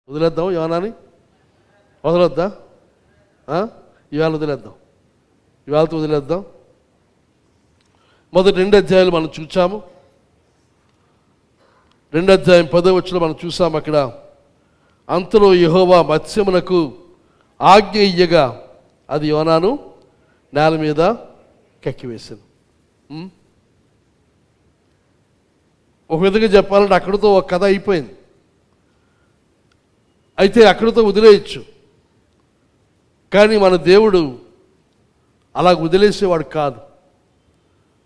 వదిలేద్దాం యోనాని, వదలొద్దా? ఇవాళ వదిలేద్దాం, ఇవాళతో వదిలేద్దాం. మొదటి 2 అధ్యాయాలు మనం చూసాము. 2 అధ్యాయం 10వ వచనం మనం చూసాము. అక్కడ అంతలో యెహోవా మత్స్యమునకు ఆజ్ఞ ఇయ్యగా అది యోనాను నేల మీద కక్కివేసింది. ఒక విధంగా చెప్పాలంటే అక్కడితో ఒక కథ అయిపోయింది. అయితే అక్కడితో వదిలేయచ్చు, కానీ మన దేవుడు అలా వదిలేసేవాడు కాదు.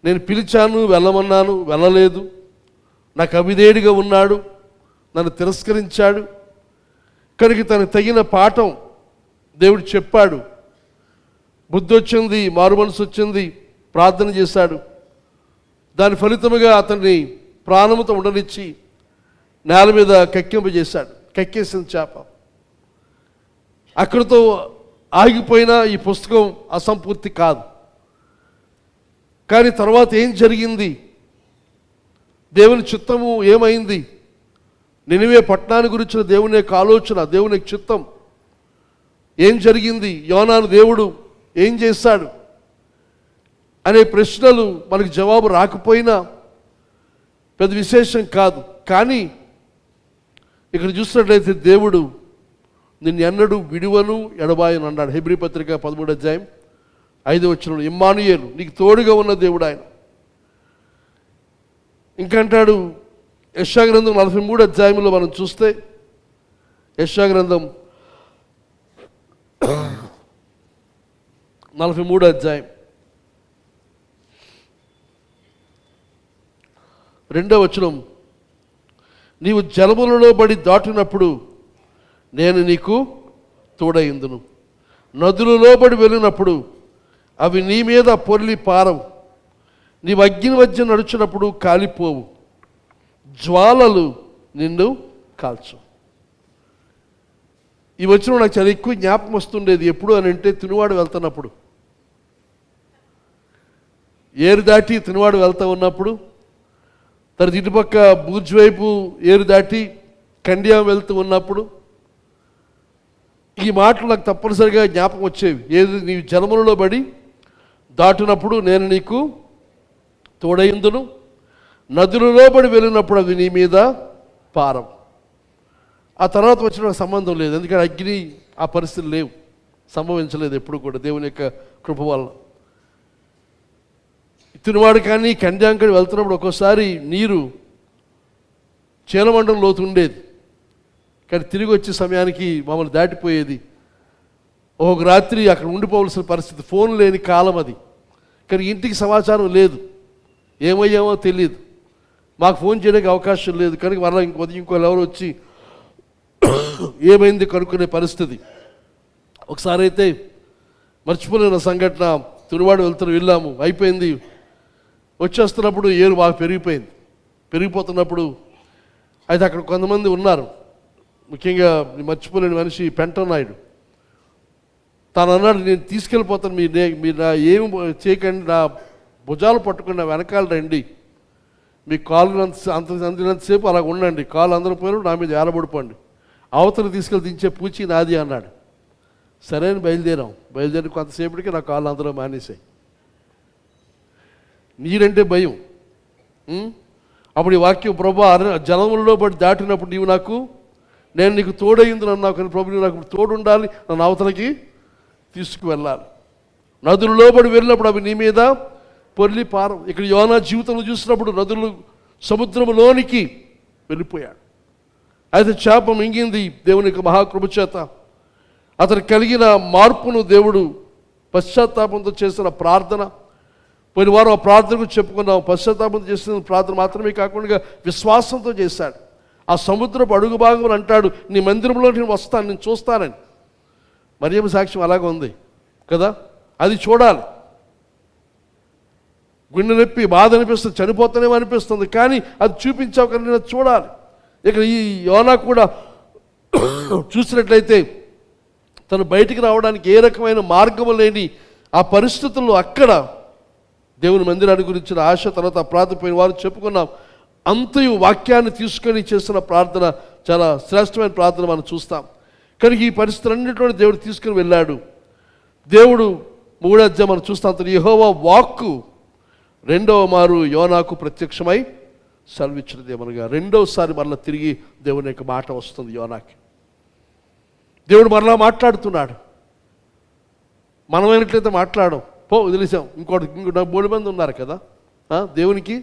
నేను పిలిచాను, వెళ్ళమన్నాను, వెళ్ళలేదు, నాకు అవిధేయుడిగా ఉన్నాడు, నన్ను తిరస్కరించాడు. కనుక తనకు తగిన పాఠం దేవుడు చెప్పాడు. బుద్ధి వచ్చింది, మారు మనసు వచ్చింది, ప్రార్థన చేశాడు. దాని ఫలితముగా అతన్ని ప్రాణముతో ఉండనిచ్చి నేల మీద కక్కింపజేశాడు. కక్కేసిన చేప. అక్కడితో ఆగిపోయినా ఈ పుస్తకం అసంపూర్తి కాదు. కానీ తర్వాత ఏం జరిగింది, దేవుని చిత్తము ఏమైంది, నినివే పట్టణాన్ని గురించిన దేవుని యొక్క ఆలోచన, దేవుని యొక్క చిత్తం ఏం జరిగింది, యోనాను దేవుడు ఏం చేశాడు అనే ప్రశ్నలు మనకు జవాబు రాకపోయినా పెద్ద విశేషం కాదు. కానీ ఇక్కడ చూసినట్లయితే దేవుడు నిన్ను ఎన్నడూ విడువను ఎడబాయను అన్నాడు. హెబ్రీ పత్రిక 13వ అధ్యాయం 5వ వచనంలో ఇమ్మానుయేలు, నీకు తోడుగా ఉన్న దేవుడు ఆయన. ఇంకంటాడు యెషయా గ్రంథం 43వ అధ్యాయంలో మనం చూస్తే, యెషయా గ్రంథం 43వ అధ్యాయం 2వ వచనం, నీవు జలములలో బడి దాటినప్పుడు నేను నీకు తోడైందును, నదులలో బడి వెళ్ళినప్పుడు అవి నీ మీద పొర్లి పారవు, నీవు అగ్ని మధ్య నడుచున్నప్పుడు కాలిపోవు, జ్వాలలు నిన్ను కాల్చు. ఈ వచనం నాకు చాలా ఎక్కువ జ్ఞాపకం వస్తుండేది. ఎప్పుడు అని అంటే తినువాడు వెళ్తున్నప్పుడు, ఏరు దాటి తినువాడు వెళ్తూ ఉన్నప్పుడు, తన ఇటుపక్క బూర్జ్ వైపు ఏరు దాటి కండియా వెళ్తూ ఉన్నప్పుడు ఈ మాటలు నాకు తప్పనిసరిగా జ్ఞాపకం వచ్చేవి. ఏది నీవు జలములలో పడి దాటినప్పుడు నేను నీకు తోడైందును, నదులలో పడి వెళ్ళినప్పుడు అవి నీ మీద పారం. ఆ తర్వాత వచ్చిన సంబంధం లేదు, ఎందుకంటే అగ్ని ఆ పరిస్థితులు లేవు, సంభవించలేదు ఎప్పుడు కూడా దేవుని యొక్క కృప వల్ల. తినువాడు కానీ కండ్యాంకడి వెళ్తున్నప్పుడు ఒక్కోసారి నీరు చీలమండం లోతు ఉండేది, కానీ తిరిగి వచ్చే సమయానికి మమ్మల్ని దాటిపోయేది. ఒక రాత్రి అక్కడ ఉండిపోవలసిన పరిస్థితి, ఫోన్ లేని కాలం అది. కానీ ఇంటికి సమాచారం లేదు, ఏమయ్యామో తెలియదు, మాకు ఫోన్ చేయడానికి అవకాశం లేదు. కనుక మళ్ళీ ఇంకోళ్ళు ఎవరు వచ్చి ఏమైంది కనుక్కునే పరిస్థితి. ఒకసారి అయితే మర్చిపోలేని సంఘటన, తిరువాడు వెళ్ళాము, అయిపోయింది, వచ్చేస్తున్నప్పుడు ఏరు బాగా పెరిగిపోతున్నప్పుడు అయితే అక్కడ కొంతమంది ఉన్నారు, ముఖ్యంగా మర్చిపోలేని మనిషి పెంటనాయుడు. తాను అన్నాడు, నేను తీసుకెళ్ళిపోతాను, మీరు నా ఏమి చేయకండి, నా భుజాలు పట్టుకుని నా వెనకాల రండి, మీ కాళ్ళు అందినంతసేపు అలా ఉండండి, కాళ్ళు అందరూ పోయినప్పుడు నా మీద ఏలబడిపోండి, అవతల తీసుకెళ్ళి దించే పూచి నాది అన్నాడు. సరే అని బయలుదేరి కొంతసేపటికి నా కాళ్ళు అందరూ మానేశాయి. నీరంటే భయం. అప్పుడు ఈ వాక్యం, ప్రభా జలములలో పడి దాటినప్పుడు నేను నీకు తోడయింది అన్నావు, కానీ ప్రభు నీవు నాకు తోడు ఉండాలి, నన్ను అవతలకి తీసుకువెళ్ళాలి. నదులలో పడి వెళ్ళినప్పుడు అవి నీ మీద పొర్లి పారం. ఇక్కడ యోనా జీవితంలో చూసినప్పుడు నదులు సముద్రంలోనికి వెళ్ళిపోయాడు. అయితే చేప మింగింది దేవుని యొక్క మహాకృప చేత. అతను కలిగిన మార్పును దేవుడు పశ్చాత్తాపంతో చేసిన ప్రార్థన, పోయిన వారం ఆ ప్రార్థనకు చెప్పుకున్నాం. పశ్చాత్తాపంతో చేసిన ప్రార్థన మాత్రమే కాకుండా విశ్వాసంతో చేశాడు. ఆ సముద్రపు అడుగు భాగం అంటాడు, నీ మందిరంలో నేను వస్తాను, నేను చూస్తానని. మరియమ్మ సాక్ష్యం అలాగే ఉంది కదా, అది చూడాలి. గుండె నొప్పి, బాధ అనిపిస్తుంది, చనిపోతానేమో అనిపిస్తుంది, కానీ అది చూపించావు కానీ నేను చూడాలి. ఇక ఈ యోనా కూడా చూసినట్లయితే తను బయటికి రావడానికి ఏ రకమైన మార్గము లేని ఆ పరిస్థితుల్లో అక్కడ దేవుని మందిరాన్ని గురించిన ఆశ, తర్వాత ప్రార్థన పోయిన వారు చెప్పుకున్నాం. అంతయు వాక్యాన్ని తీసుకొని చేసిన ప్రార్థన చాలా శ్రేష్టమైన ప్రార్థన మనం చూస్తాం. కనుక ఈ పరిస్థితులన్నింటిలో దేవుడు తీసుకుని వెళ్ళాడు. దేవుడు 3వ అధ్యాయం మనం చూస్తాం. యెహోవా వాక్కు రెండవ మారు యోనాకు ప్రత్యక్షమై సెలవిచ్చినది ఏమనగా, రెండవసారి మరలా తిరిగి దేవుని యొక్క మాట వస్తుంది యోనాకి. దేవుడు మరలా మాట్లాడుతున్నాడు. మనమైనట్లయితే మాట్లాడం, వదిలేసాం. ఇంకోటి 3 మంది ఉన్నారు కదా దేవునికి.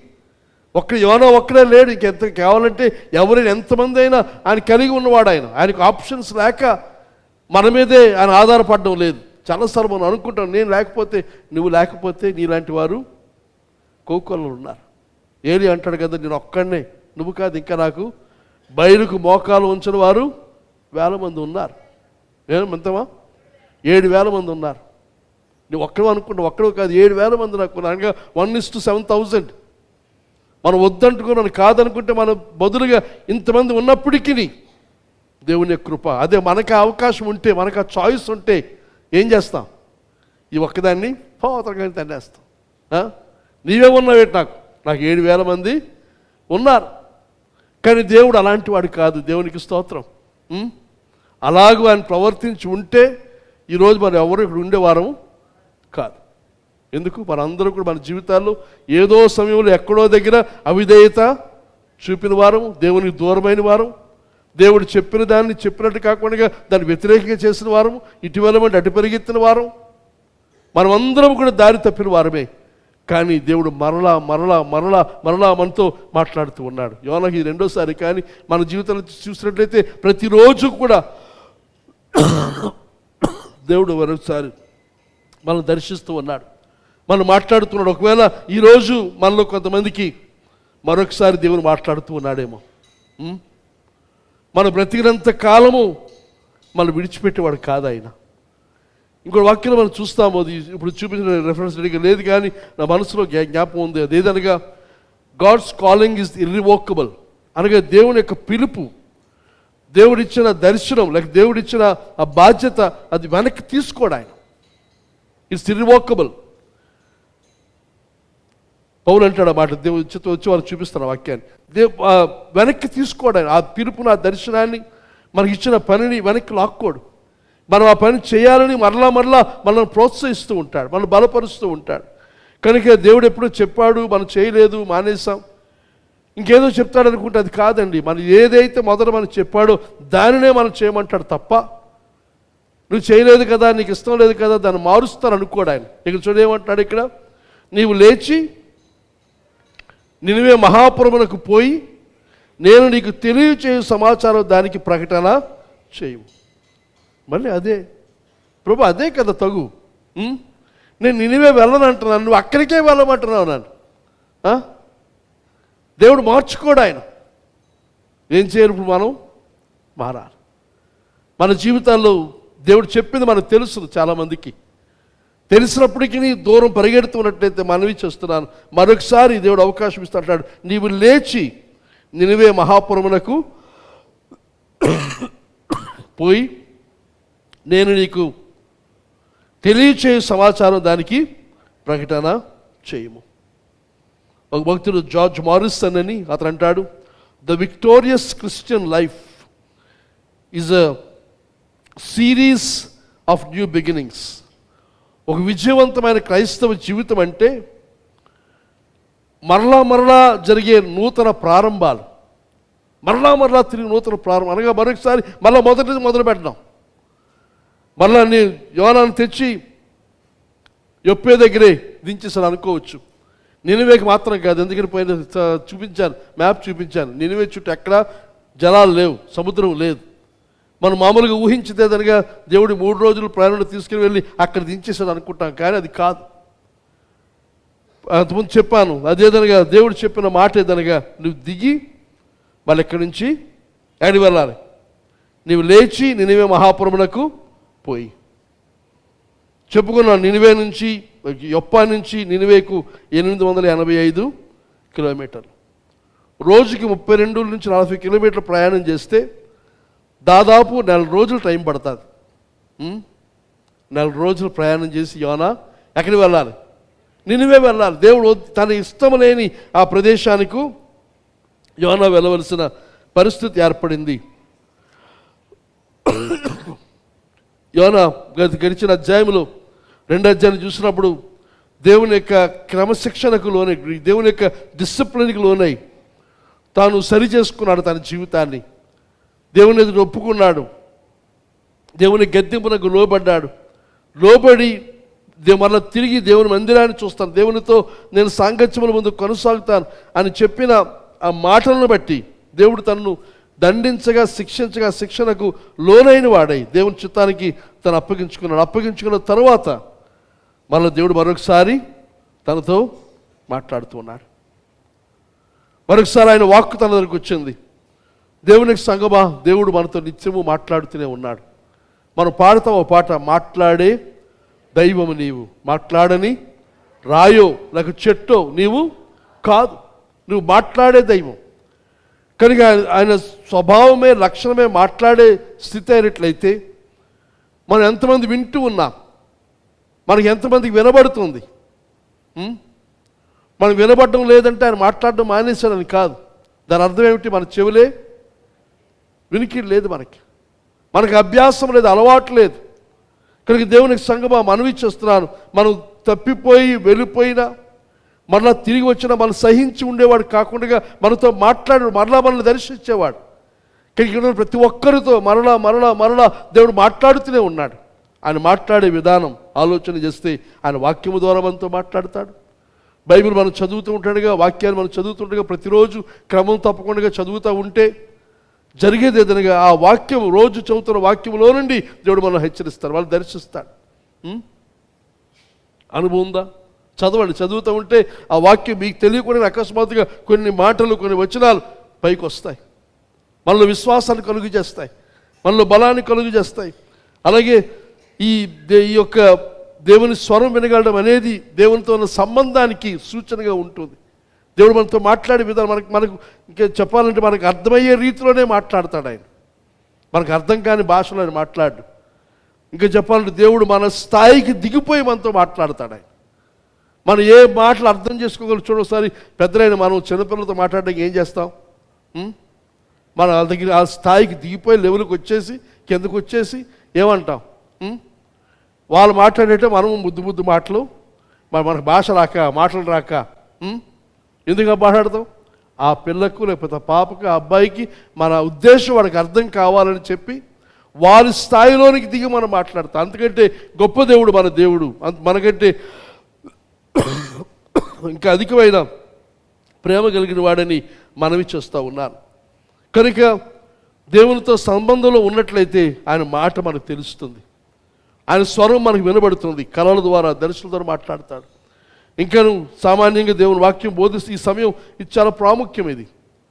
యోనా ఒక్కడే లేడు. ఇంకెంత కావాలంటే ఎవరైనా ఎంతమంది అయినా ఆయన కలిగి ఉన్నవాడు. ఆయనకు ఆప్షన్స్ లేక మన మీదే ఆయన ఆధారపడడం లేదు. చాలాసార్లు మనం అనుకుంటాం, నేను లేకపోతే, నువ్వు లేకపోతే నీలాంటి వారు కోకొల్లలు ఉన్నారు. ఏలి అంటాడు కదా, నేను ఒక్కడనే, నువ్వు కాదు, ఇంకా నాకు బయలుకు మోకాలు ఉంచిన వారు 1000 మంది ఉన్నారు. ఎంతమా 7,000 మంది ఉన్నారు. నువ్వు ఒక్కడో అనుకుంటావు, ఒక్కడో కాదు, 7,000 మంది నాకు అనగా 1:7,000. మనం వద్దంటుకుని మనం కాదనుకుంటే మనం బదులుగా ఇంతమంది ఉన్నప్పటికీ దేవుని కృప. అదే మనకు అవకాశం ఉంటే, మనకు ఆ చాయిస్ ఉంటే ఏం చేస్తాం? ఈ ఒక్కదాన్ని పోతరగానే తండేస్తాం. నీవే ఉన్నావేంటి? నాకు 7,000 మంది ఉన్నారు. కానీ దేవుడు అలాంటి వాడు కాదు. దేవునికి స్తోత్రం. అలాగూ ఆయన ప్రవర్తించి ఉంటే ఈరోజు మనం ఎవరు ఇక్కడ ఉండేవారం కాదు. ఎందుకు? మనందరూ కూడా మన జీవితాల్లో ఏదో సమయంలో ఎక్కడో దగ్గర అవిధేయత చూపిన వారం, దేవునికి దూరమైన వారం, దేవుడు చెప్పిన దాన్ని చెప్పినట్టు కాకుండా దాన్ని వ్యతిరేకంగా చేసిన వారం, ఇటీవల అటు పెరిగెత్తిన వారం, మనమందరం కూడా దారి తప్పిన వారమే. కానీ దేవుడు మరలా మరలా మరలా మరలా మనతో మాట్లాడుతూ ఉన్నాడు. యోనాకి ఇది రెండోసారి. కానీ మన జీవితంలో చూసినట్లయితే ప్రతిరోజు కూడా దేవుడు మరొకసారి మనం దర్శిస్తూ ఉన్నాడు, మనం మాట్లాడుతున్నాడు. ఒకవేళ ఈరోజు మనలో కొంతమందికి మరొకసారి దేవుడు మాట్లాడుతూ ఉన్నాడేమో. మనం బ్రతికినంత కాలము మనం విడిచిపెట్టేవాడు కాదు ఆయన. ఇంకో వాక్యం మనం చూస్తాము, అది ఇప్పుడు చూపించిన రెఫరెన్స్ రెడీగా లేదు కానీ నా మనసులో జ్ఞాపకం ఉంది. అదేదనగా గాడ్స్ కాలింగ్ ఈజ్ ఇర్రివోకబుల్. అనగా దేవుని యొక్క పిలుపు, దేవుడిచ్చిన దర్శనం, లేక దేవుడిచ్చిన ఆ బాధ్యత, అది వెనక్కి తీసుకోడు ఆయన. It's irrevocable. పౌలు అంటాడు ఆ మాట. దేవుడు వచ్చి వాళ్ళు చూపిస్తాను వాక్యాన్ని. వెనక్కి తీసుకోడు ఆయన. ఆ పిలుపును, ఆ దర్శనాన్ని, మనకి ఇచ్చిన పనిని వెనక్కి లాక్కోడు. మనం ఆ పని చేయాలని మరలా మరలా మనల్ని ప్రోత్సహిస్తూ ఉంటాడు, మనల్ని బలపరుస్తూ ఉంటాడు. కనుక దేవుడు ఎప్పుడూ చెప్పాడు, మనం చేయలేదు, మానేసాం, ఇంకేదో చెప్తాడు అనుకుంటే అది కాదండి. మనం ఏదైతే మొదట మనం చెప్పాడో దానినే మనం చేయమంటాడు తప్ప, నువ్వు చేయలేదు కదా, నీకు ఇష్టం లేదు కదా, దాన్ని మారుస్తాను అనుకోడు ఆయన. ఇక్కడ చూడేమంటాడు ఇక్కడ, నీవు లేచి నినివే మహాపురమునకు పోయి నేను నీకు తెలియచేయు సమాచారం దానికి ప్రకటన చేయు. మళ్ళీ అదే ప్రభు, అదే కదా తగు. నేను నినివే వెళ్ళను అంటున్నాను, నువ్వు అక్కడికే వెళ్ళమంటున్నావు నన్ను. దేవుడు మార్చుకోడు ఆయన. ఏం చేయాలి ఇప్పుడు? మనం మారాలి. మన జీవితాల్లో దేవుడు చెప్పింది మనకు తెలుసు, చాలామందికి తెలిసినప్పటికీ దూరం పరిగెడుతున్నట్లయితే మనవి చేస్తున్నాను, మరొకసారి దేవుడు అవకాశం ఇస్తాడు. నీవు లేచి నినివే మహాపురమునకు పోయి నేను నీకు తెలియచేయ సమాచారం దానికి ప్రకటన చేయము. ఒక భక్తుడు జార్జ్ మారిసన్ అని అతను అంటాడు, the victorious Christian life is a series of new beginnings. ఒక విజయవంతమైన క్రైస్తవ జీవితం అంటే మరలా మరలా జరిగే నూతన ప్రారంభాలు, మరలా మరలా తిరిగి నూతన ప్రారంభం. అనగా మరొకసారి మళ్ళీ మొదలు పెట్టడం. మరలా నేను యోనాను తెచ్చి యొప్పే దగ్గరే దించేసాను అనుకోవచ్చు. నినివేకి మాత్రం కాదు, ఎందుకని పోయిన చూపించాను, మ్యాప్ చూపించాను. నినివే చుట్టూ ఎక్కడా జలాలు లేవు, సముద్రం లేదు. మనం మామూలుగా ఊహించేదనగా దేవుడు 3 రోజులు ప్రయాణంలో తీసుకుని వెళ్ళి అక్కడ దించేసాడు అనుకుంటాం, కానీ అది కాదు. అంతకుముందు చెప్పాను, అదేదనగా దేవుడు చెప్పిన మాట ఏదనగా, నువ్వు దిగి మళ్ళీ ఎక్కడి నుంచి ఎక్కడికి వెళ్ళాలి, నువ్వు లేచి నినివే మహాపురమునకు పోయి. చెప్పుకున్నాను, నినివే నుంచి యొప్పా నుంచి నినివేకు 885 కిలోమీటర్లు. రోజుకి 32 నుంచి 40 కిలోమీటర్లు ప్రయాణం చేస్తే దాదాపు 4 రోజులు టైం పడుతుంది. 4 రోజులు ప్రయాణం చేసి యోనా ఎక్కడికి వెళ్ళాలి? నినివే వెళ్ళాలి. దేవుడు తన ఇష్టం లేని ఆ ప్రదేశానికి యోనా వెళ్ళవలసిన పరిస్థితి ఏర్పడింది. యోనా గడిచిన అధ్యాయంలో 2వ అధ్యాయం చూసినప్పుడు దేవుని యొక్క క్రమశిక్షణకు లోనై, దేవుని యొక్క డిసిప్లిన్కి లోనై తాను సరి చేసుకున్నాడు తన జీవితాన్ని. దేవుని ఎదుట ఒప్పుకున్నాడు, దేవుని గద్దింపునకు లోబడ్డాడు. లోబడి మరలా తిరిగి దేవుని మందిరాన్ని చూస్తాను, దేవునితో నేను సాంగత్యముల ముందు కొనసాగుతాను అని చెప్పిన ఆ మాటలను బట్టి దేవుడు తనను దండించగా, శిక్షించగా, శిక్షణకు లోనైన వాడై దేవుని చిత్తానికి తను అప్పగించుకున్నాడు. అప్పగించుకున్న తరువాత మళ్ళీ దేవుడు మరొకసారి తనతో మాట్లాడుతూ ఉన్నాడు. మరొకసారి ఆయన వాక్కు తన దగ్గరికి వచ్చింది. దేవునికి సంగమా, దేవుడు మనతో నిత్యము మాట్లాడుతూనే ఉన్నాడు. మనం పాడతాం ఒక పాట, మాట్లాడే దైవము నీవు, మాట్లాడని రాయో లేక చెట్టో నీవు కాదు, నువ్వు మాట్లాడే దైవం. కనుక ఆయన స్వభావమే, లక్షణమే మాట్లాడే స్థితి అయినట్లయితే మనం ఎంతమంది వింటూ ఉన్నాం, మనకి ఎంతమందికి వినబడుతుంది? మనకు వినబడడం లేదంటే ఆయన మాట్లాడడం మానేశాడని కాదు. దాని అర్థం ఏమిటి? మన చెవులే వినికిడి లేదు, మనకి అభ్యాసం లేదు, అలవాటు లేదు. కనుక దేవునికి సంగమా మనవి చేస్తున్నాను, మనం తప్పిపోయి వెళ్ళిపోయినా మరలా తిరిగి వచ్చినా మనం సహించి ఉండేవాడు కాకుండా మనతో మాట్లాడు, మరలా మనల్ని దర్శించేవాడు. కనుక ప్రతి ఒక్కరితో మరలా మరలా మరలా దేవుడు మాట్లాడుతూనే ఉన్నాడు. ఆయన మాట్లాడే విధానం ఆలోచన చేస్తే ఆయన వాక్యము ద్వారా మనతో మాట్లాడతాడు. బైబిల్ మనం చదువుతూ ఉంటాడుగా, వాక్యాన్ని మనం చదువుతుండగా ప్రతిరోజు క్రమం తప్పకుండా చదువుతూ ఉంటే జరిగేది ఏదనగా ఆ వాక్యం, రోజు చదువుతున్న వాక్యంలో నుండి దేవుడు మనం హెచ్చరిస్తాడు, వాళ్ళు దర్శిస్తాడు. అనుభవం ఉందా? చదవండి. చదువుతూ ఉంటే ఆ వాక్యం మీకు తెలియకుండా అకస్మాత్తుగా కొన్ని మాటలు, కొన్ని వచనాలు పైకి వస్తాయి. మనలో విశ్వాసాన్ని కలుగు చేస్తాయి, మనలో బలాన్ని కలుగు చేస్తాయి. అలాగే ఈ యొక్క దేవుని స్వరం వినగలడం అనేది దేవునితో ఉన్న సంబంధానికి సూచనగా ఉంటుంది. దేవుడు మనతో మాట్లాడే విధానం మనకు ఇంకా చెప్పాలంటే మనకు అర్థమయ్యే రీతిలోనే మాట్లాడతాడు ఆయన. మనకు అర్థం కాని భాషలో ఆయన మాట్లాడు. ఇంకా చెప్పాలంటే దేవుడు మన స్థాయికి దిగిపోయి మనతో మాట్లాడతాడు ఆయన. మనం ఏ మాటలు అర్థం చేసుకోగలం చూడసారి. పెద్దలైన మనం చిన్నపిల్లలతో మాట్లాడడానికి ఏం చేస్తాం? మన దగ్గర ఆ స్థాయికి దిగిపోయి లెవెల్కి వచ్చేసి కిందకు వచ్చేసి ఏమంటాం? వాళ్ళు మాట్లాడేట మనం ముద్దు మాటలు, మనకు భాష రాక, మాటలు రాక ఎందుకు మాట్లాడతాం? ఆ పిల్లకు లేకపోతే పాపకు, ఆ అబ్బాయికి మన ఉద్దేశం వాడికి అర్థం కావాలని చెప్పి వారి స్థాయిలోనికి దిగి మనం మాట్లాడతాం. అంతకంటే గొప్ప దేవుడు మన దేవుడు, మనకంటే ఇంకా అధికమైన ప్రేమ కలిగిన వాడని మనవి చేస్తూ ఉన్నాను. కనుక దేవునితో సంబంధంలో ఉన్నట్లయితే ఆయన మాట మనకు తెలుస్తుంది, ఆయన స్వరం మనకు వినబడుతుంది, కళల ద్వారా, దర్శనం ద్వారా మాట్లాడతాడు. ఇంకా సామాన్యంగా దేవుని వాక్యం బోధిస్తే ఈ సమయం ఇది చాలా ప్రాముఖ్యం.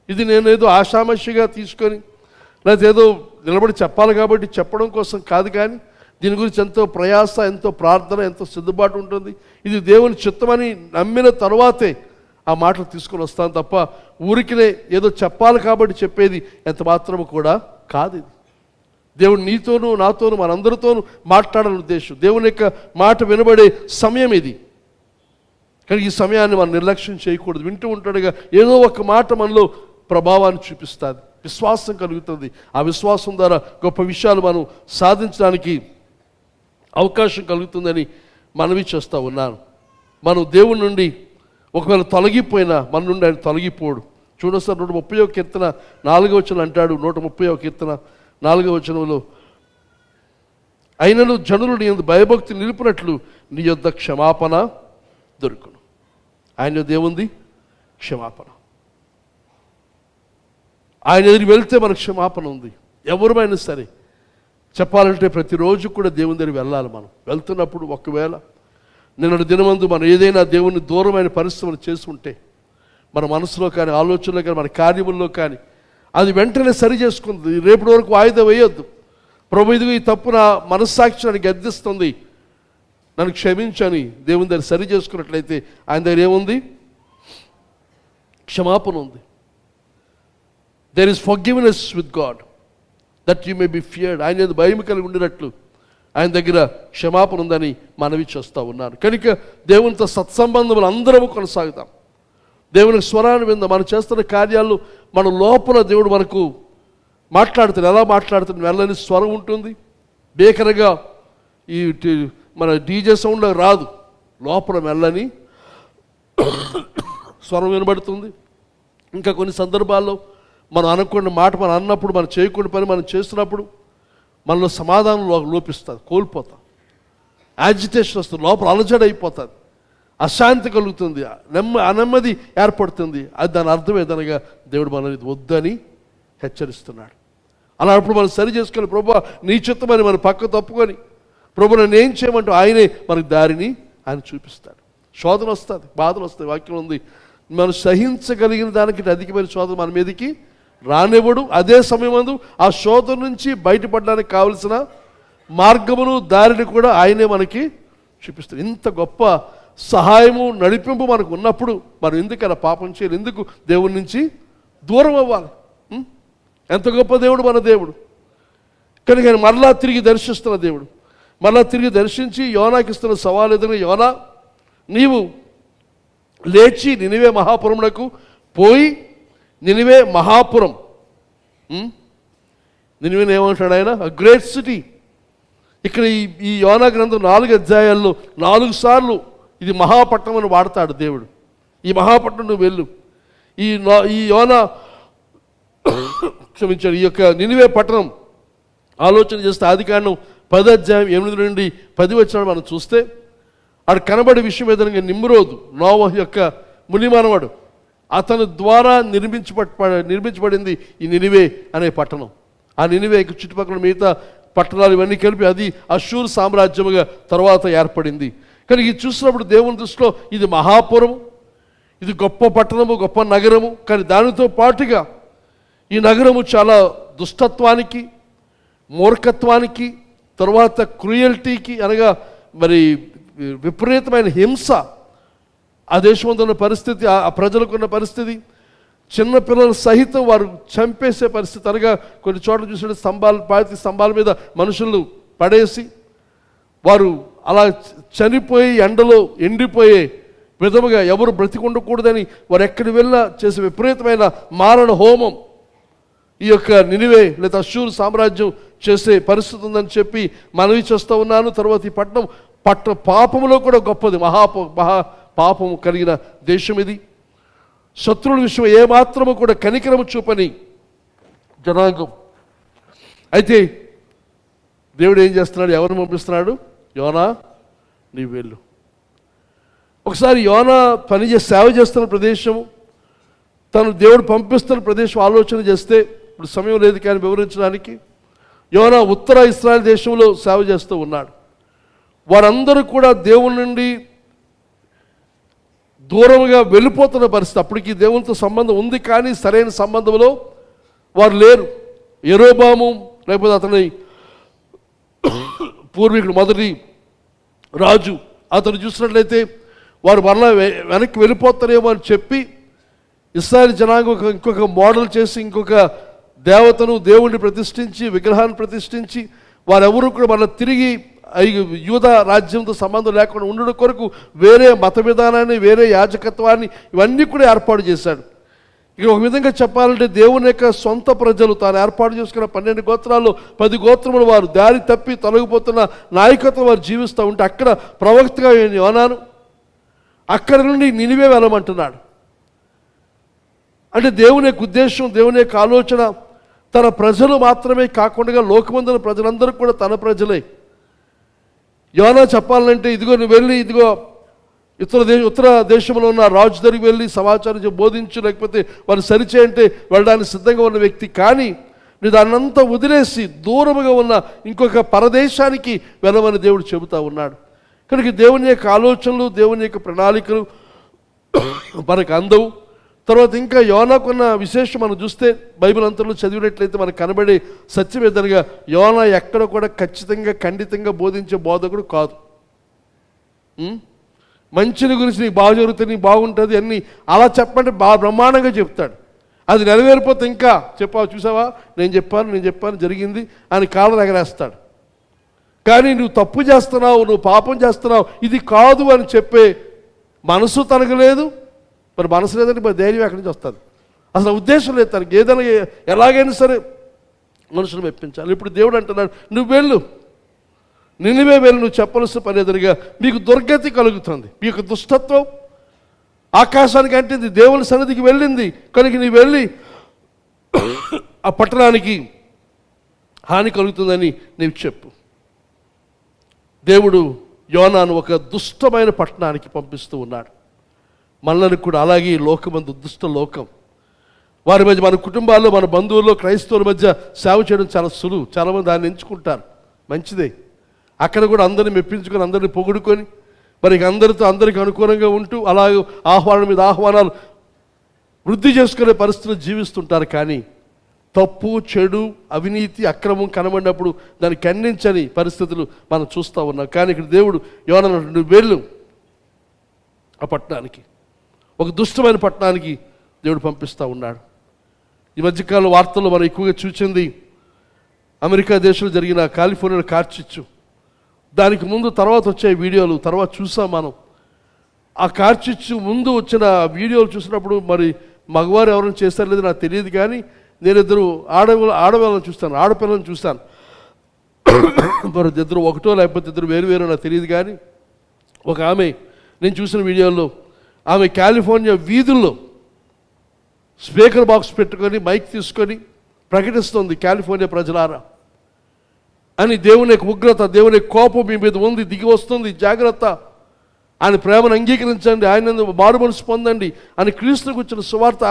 ఇది నేనేదో ఆషామాషిగా తీసుకొని లేదా ఏదో నిలబడి చెప్పాలి కాబట్టి చెప్పడం కోసం కాదు, కానీ దీని గురించి ఎంతో ప్రయాస, ఎంతో ప్రార్థన, ఎంతో సిద్ధపాటు ఉంటుంది. ఇది దేవుని చిత్తమని నమ్మిన తరువాతే ఆ మాటలు తీసుకొని వస్తాను తప్ప ఊరికినే ఏదో చెప్పాలి కాబట్టి చెప్పేది ఎంత మాత్రము కూడా కాదు. ఇది దేవుడు నీతోనూ నాతోనూ మనందరితోనూ మాట్లాడాలని ఉద్దేశం. దేవుని యొక్క మాట వినబడే సమయం ఇది. కానీ ఈ సమయాన్ని మనం నిర్లక్ష్యం చేయకూడదు. వింటూ ఉంటాడుగా ఏదో ఒక మాట మనలో ప్రభావాన్ని చూపిస్తుంది, విశ్వాసం కలుగుతుంది. ఆ విశ్వాసం ద్వారా గొప్ప విషయాలు మనం సాధించడానికి అవకాశం కలుగుతుందని మనవి చేస్తూ ఉన్నాను. మనం దేవుని నుండి ఒకవేళ తొలగిపోయినా మన నుండి ఆయన తొలగిపోడు. చూడండి సార్, 130వ కీర్తన 4వ వచనం అంటాడు. 130వ కీర్తన 4వ వచనంలో, అయినను జనులు నీ యందు భయభక్తి నిలుపునట్లు నీ యొద్ద క్షమాపణ దొరుకును. ఆయన దేవుంది క్షమాపణ. ఆయన ఎదురు వెళ్తే మనకు క్షమాపణ ఉంది. ఎవరుమైనా సరే చెప్పాలంటే ప్రతిరోజు కూడా దేవుని దగ్గర వెళ్ళాలి. మనం వెళ్తున్నప్పుడు ఒకవేళ నిన్నటి దినమందు మనం ఏదైనా దేవుని దూరమైన పరిస్థితులు చేసుకుంటే మన మనసులో కానీ, ఆలోచనలో కానీ, మన కార్యముల్లో కానీ అది వెంటనే సరి చేసుకుంది. రేపటి వరకు వాయిదా వేయొద్దు. ప్రభు ఇదిగో ఈ తప్పు నా మనస్సాక్షి నన్ను గద్దిస్తుంది, నన్ను క్షమించని దేవుని దగ్గర సరి చేసుకున్నట్లయితే ఆయన దగ్గర ఏముంది? క్షమాపణ ఉంది. There is forgiveness with God that you may be feared. ఆయన భయం కలిగి ఉండినట్లు ఆయన దగ్గర క్షమాపణ ఉందని మనవి చేస్తూ ఉన్నాను. కనుక దేవునితో సత్సంబంధములు అందరము కొనసాగుతాం. దేవునికి స్వరాన్ని విందాం. మనం చేస్తున్న కార్యాలు మన లోపల దేవుడు మనకు మాట్లాడుతాడు. ఎలా మాట్లాడుతుంది? వెళ్ళని స్వరం ఉంటుంది, బేకరగా మన డీజే సౌండ్లో రాదు, లోపల మెల్లని స్వరం వినబడుతుంది. ఇంకా కొన్ని సందర్భాల్లో మనం అనుకున్న మాట మనం అన్నప్పుడు, మనం చేయకుండా పని మనం చేస్తున్నప్పుడు మనలో సమాధానం లోపిస్తుంది, కోల్పోతాం, యాజిటేషన్ వస్తుంది, లోపల అలజడి అయిపోతుంది, అశాంతి కలుగుతుంది, నెమ్మది ఏర్పడుతుంది. అది దాని అర్థం ఏదనగా దేవుడు మనల్ని వద్దని హెచ్చరిస్తున్నాడు. అలాంటప్పుడు మనం సరి చేసుకొని, ప్రభువా నీ చిత్తమని మనం పక్క తప్పుకొని, ప్రభు నన్ను ఏం చేయమంటూ ఆయనే మనకు దారిని ఆయన చూపిస్తాడు. శోధన వస్తుంది, బాధలు వస్తాయి. వాక్యం ఉంది, మనం సహించగలిగిన దానికి అధికమైన శోధన మన మీదకి రానివ్వడు. అదే సమయమందు ఆ శోధన నుంచి బయటపడడానికి కావలసిన మార్గమును దారిని కూడా ఆయనే మనకి చూపిస్తాడు. ఇంత గొప్ప సహాయము నడిపింపు మనకు ఉన్నప్పుడు మనం ఎందుకు అలా పాపం చేయాలి? ఎందుకు దేవుడి నుంచి దూరం అవ్వాలి? ఎంత గొప్ప దేవుడు మన దేవుడు. కనుక ఆయన మరలా తిరిగి దర్శిస్తున్న దేవుడు. మరలా తిరిగి దర్శించి యోనాకి ఇస్తున్న సవాలు ఎదురు, యోనా నీవు లేచి నినివే మహాపురమునకు పోయి, నినివే మహాపురం, నినివేని ఏమంటాడు ఆయన? Great city. ఇక్కడ ఈ యోనా గ్రంథం 4 అధ్యాయాల్లో 4 సార్లు ఇది మహాపట్నం అని వాడతాడు దేవుడు. ఈ మహాపట్నం నువ్వు వెళ్ళు. ఈ యోనా క్షమించాడు, ఈ యొక్క నినివే పట్టణం ఆలోచన చేస్తే ఆదికాండం 10 అధ్యాయం 8 నుండి 10 వచనాలు మనం చూస్తే, ఆడు కనబడే విషయం ఏదనగా నిమ్రోదు, నోవహు యొక్క మునిమానవాడు, అతని ద్వారా నిర్మించబడింది ఈ నినివే అనే పట్టణం. ఆ నినివే చుట్టుపక్కల మిగతా పట్టణాలు ఇవన్నీ కలిపి అది అష్షూరు సామ్రాజ్యముగా తర్వాత ఏర్పడింది. కానీ ఇది చూసినప్పుడు దేవుని దృష్టిలో ఇది మహాపురము, ఇది గొప్ప పట్టణము, గొప్ప నగరము. కానీ దానితో పాటుగా ఈ నగరము చాలా దుష్టత్వానికి, మూర్ఖత్వానికి, తర్వాత క్రూయల్టీకి, అనగా మరి విపరీతమైన హింస ఆ దేశంలో ఉన్న పరిస్థితి, ఆ ప్రజలకు ఉన్న పరిస్థితి, చిన్నపిల్లలు సహితం వారు చంపేసే పరిస్థితి. అనగా కొన్ని చోట్ల చూసిన పాతి స్తంభాల మీద మనుషులను పడేసి వారు అలా చనిపోయి ఎండలో ఎండిపోయే విధముగా ఎవరు బ్రతికుండకూడదని వారు ఎక్కడి వెళ్ళినా చేసే విపరీతమైన మారణ హోమం ఈ యొక్క నినివే లేదా అష్షూరు సామ్రాజ్యం చేసే పరిస్థితి ఉందని చెప్పి మనవి చేస్తూ ఉన్నాను. తర్వాత ఈ పట్టణం పాపములో కూడా గొప్పది, పాపము కలిగిన దేశం ఇది. శత్రువుల విషయం ఏమాత్రము కూడా కనికరము చూపని జనాంగం. అయితే దేవుడు ఏం చేస్తున్నాడు? ఎవరిని పంపిస్తున్నాడు? యోనా నీవు వెళ్ళు. ఒకసారి యోనా సేవ చేస్తున్న ప్రదేశము, తను దేవుడు పంపిస్తున్న ప్రదేశం ఆలోచన చేస్తే, ఇప్పుడు సమయం లేదు కానీ వివరించడానికి, యోనా ఉత్తర ఇశ్రాయేల్ దేశంలో సేవ చేస్తూ ఉన్నాడు. వారందరూ కూడా దేవుని నుండి దూరంగా వెళ్ళిపోతున్న పరిస్థితి. అప్పటికి దేవునితో సంబంధం ఉంది కానీ సరైన సంబంధంలో వారు లేరు. యెరోబాము లేకపోతే అతని పూర్వీకుడు మొదటి రాజు, అతను చూసినట్లయితే వారు మరలా వెనక్కి వెళ్ళిపోతారేమో అని చెప్పి ఇశ్రాయేలు జనాంగం ఇంకొక మోడల్ చేసి, ఇంకొక దేవతను దేవుణ్ణి ప్రతిష్ఠించి, విగ్రహాన్ని ప్రతిష్ఠించి, వారెవరూ కూడా మళ్ళీ తిరిగి యూదా రాజ్యంతో సంబంధం లేకుండా ఉండడం కొరకు వేరే మత విధానాన్ని, వేరే యాజకత్వాన్ని ఇవన్నీ కూడా ఏర్పాటు చేశాడు. ఇక ఒక విధంగా చెప్పాలంటే దేవుని యొక్క సొంత ప్రజలు తాను ఏర్పాటు చేసుకున్న 12 గోత్రాల్లో 10 గోత్రములు వారు దారి తప్పి తొలగిపోతున్న నాయకత్వం వారు జీవిస్తూ ఉంటే, అక్కడ ప్రవక్తగా యోనాను అక్కడి నుండి నినివే వెళ్ళమంటున్నాడు. అంటే దేవుని యొక్క ఉద్దేశం, దేవుని యొక్క ఆలోచన తన ప్రజలు మాత్రమే కాకుండా లోకమందున ప్రజలందరూ కూడా తన ప్రజలే. యోనా చెప్పాలంటే ఇదిగో నువ్వు వెళ్ళి, ఇదిగో ఉత్తర దేశంలో ఉన్న రాజు దగ్గరికి వెళ్ళి సమాచారం బోధించు, లేకపోతే వారు సరిచేయంటే వెళ్ళడానికి సిద్ధంగా ఉన్న వ్యక్తి. కానీ నువ్వు దాన్నంతా వదిలేసి దూరముగా ఉన్న ఇంకొక పరదేశానికి వెళ్ళమని దేవుడు చెబుతా ఉన్నాడు. కనుక దేవుని యొక్క ఆలోచనలు, దేవుని యొక్క ప్రణాళికలు మనకు అందవు. తర్వాత ఇంకా యోనాకున్న విశేషం మనం చూస్తే, బైబిల్ అంతలో చదివినట్లయితే మనకు కనబడే సత్యం ఏదనగా, యోనా ఎక్కడ కూడా ఖచ్చితంగా ఖండితంగా బోధించే బోధకుడు కాదు. మంచిని గురించి నీకు బాగా జరుగుతుంది, నీకు బాగుంటుంది అన్నీ అలా చెప్పంటే బాగా బ్రహ్మాండంగా చెప్తాడు. అది నెరవేరిపోతే ఇంకా చెప్పావు, చూసావా నేను చెప్పాను జరిగింది అని కాళ్ళ ఎగరేస్తాడు. కానీ నువ్వు తప్పు చేస్తున్నావు, నువ్వు పాపం చేస్తున్నావు, ఇది కాదు అని చెప్పే మనసు తనకు లేదు. మరి మనసు లేదంటే మరి ధైర్యం ఎక్కడి నుంచి వస్తుంది? అసలు ఉద్దేశం లేదు తనకి. ఏదైనా ఎలాగైనా సరే మనుషులు మెప్పించాలి. ఇప్పుడు దేవుడు అంటున్నాడు, నువ్వు వెళ్ళు, నినివే వెళ్ళి నువ్వు చెప్పవలసిన పని ఎదురుగా మీకు దుర్గతి కలుగుతుంది. మీ యొక్క దుష్టత్వం ఆకాశానికి అంటింది, దేవుని సన్నిధికి వెళ్ళింది కనుక నీ వెళ్ళి ఆ పట్టణానికి హాని కలుగుతుందని నీవు చెప్పు. దేవుడు యోనాను ఒక దుష్టమైన పట్టణానికి పంపిస్తూ ఉన్నాడు. మనల్ని కూడా అలాగే ఈ లోకమందు దుష్ట లోకం, వారి మధ్య మన కుటుంబాల్లో మన బంధువుల్లో క్రైస్తవుల మధ్య సేవ చేయడం చాలా సులువు. చాలామంది దాన్ని ఎంచుకుంటారు, మంచిదే. అక్కడ కూడా అందరిని మెప్పించుకొని అందరిని పొగుడుకొని మరి అందరికీ అనుకూలంగా ఉంటూ అలాగే ఆహ్వానం మీద ఆహ్వానాలు వృద్ధి చేసుకునే పరిస్థితులు జీవిస్తుంటారు. కానీ తప్పు, చెడు, అవినీతి, అక్రమం కనబడినప్పుడు దాన్ని ఖండించని పరిస్థితులు మనం చూస్తూ ఉన్నాం. కానీ ఇక్కడ దేవుడు యోనాను నువ్వు వెళ్ళు ఆ పట్టణానికి, ఒక దుష్టమైన పట్టణానికి దేవుడు పంపిస్తూ ఉన్నాడు. ఈ మధ్యకాలంలో వార్తల్లో మనం ఎక్కువగా చూసింది అమెరికా దేశంలో జరిగిన కాలిఫోర్నియా కార్చిచ్చు. దానికి ముందు తర్వాత వచ్చే వీడియోలు తర్వాత చూసాం మనం. ఆ కార్చిచ్చు ముందు వచ్చిన వీడియోలు చూసినప్పుడు మరి మగవారు ఎవరైనా చేస్తారో లేదో నాకు తెలియదు, కానీ నేను ఇద్దరు ఆడపిల్లని చూస్తాను. మరి ఇద్దరు ఒకటో లేకపోతే ఇద్దరు వేరు నాకు తెలియదు, కానీ ఒక ఆమె నేను చూసిన వీడియోలో ఆమె కాలిఫోర్నియా వీధుల్లో స్పీకర్ బాక్స్ పెట్టుకొని మైక్ తీసుకొని ప్రకటిస్తుంది, కాలిఫోర్నియా ప్రజలారా అని, దేవుని యొక్క ఉగ్రత, దేవుని యొక్క కోపం మీ మీద ఉంది, దిగి వస్తుంది, జాగ్రత్త, ఆయన ప్రేమను అంగీకరించండి, ఆయన మారుమనసు పొందండి అని క్రీస్తుకు వచ్చిన సువార్త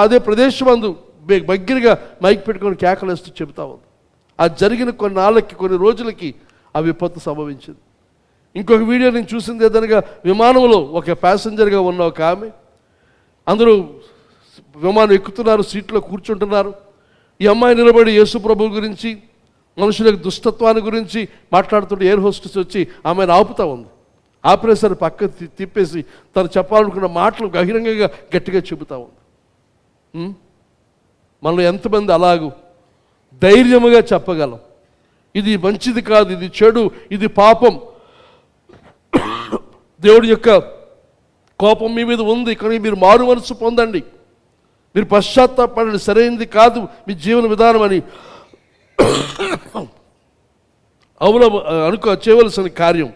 అదే ప్రదేశమందు దగ్గరగా మైక్ పెట్టుకొని కేకలేస్తూ చెబుతా ఉంది. అది జరిగిన కొన్ని రోజులకి ఆ విపత్తు సంభవించింది. ఇంకొక వీడియో నేను చూసింది ఏదనగా విమానంలో ఒక ప్యాసింజర్గా ఉన్న ఒక ఆమె, అందరూ విమానం ఎక్కుతున్నారు, సీట్లో కూర్చుంటున్నారు. ఈ అమ్మాయి నిలబడి యేసు ప్రభు గురించి, మనుషులకు దుష్టత్వాన్ని గురించి మాట్లాడుతుంటే ఎయిర్ హోస్టెస్ వచ్చి ఆమెను ఆపుతా ఉంది. ఆపరేసరి పక్క తిప్పేసి తను చెప్పాలనుకున్న మాటలు బహిరంగంగా గట్టిగా చెబుతా ఉంది. మనలో ఎంతమంది అలాగూ ధైర్యముగా చెప్పగలం, ఇది మంచిది కాదు, ఇది చెడు, ఇది పాపం, దేవుడి యొక్క కోపం మీ మీద ఉంది, కానీ మీరు మారు మనసు పొందండి, మీరు పశ్చాత్తాపడండి, సరైనది కాదు మీ జీవన విధానం అని చేయవలసిన కార్యం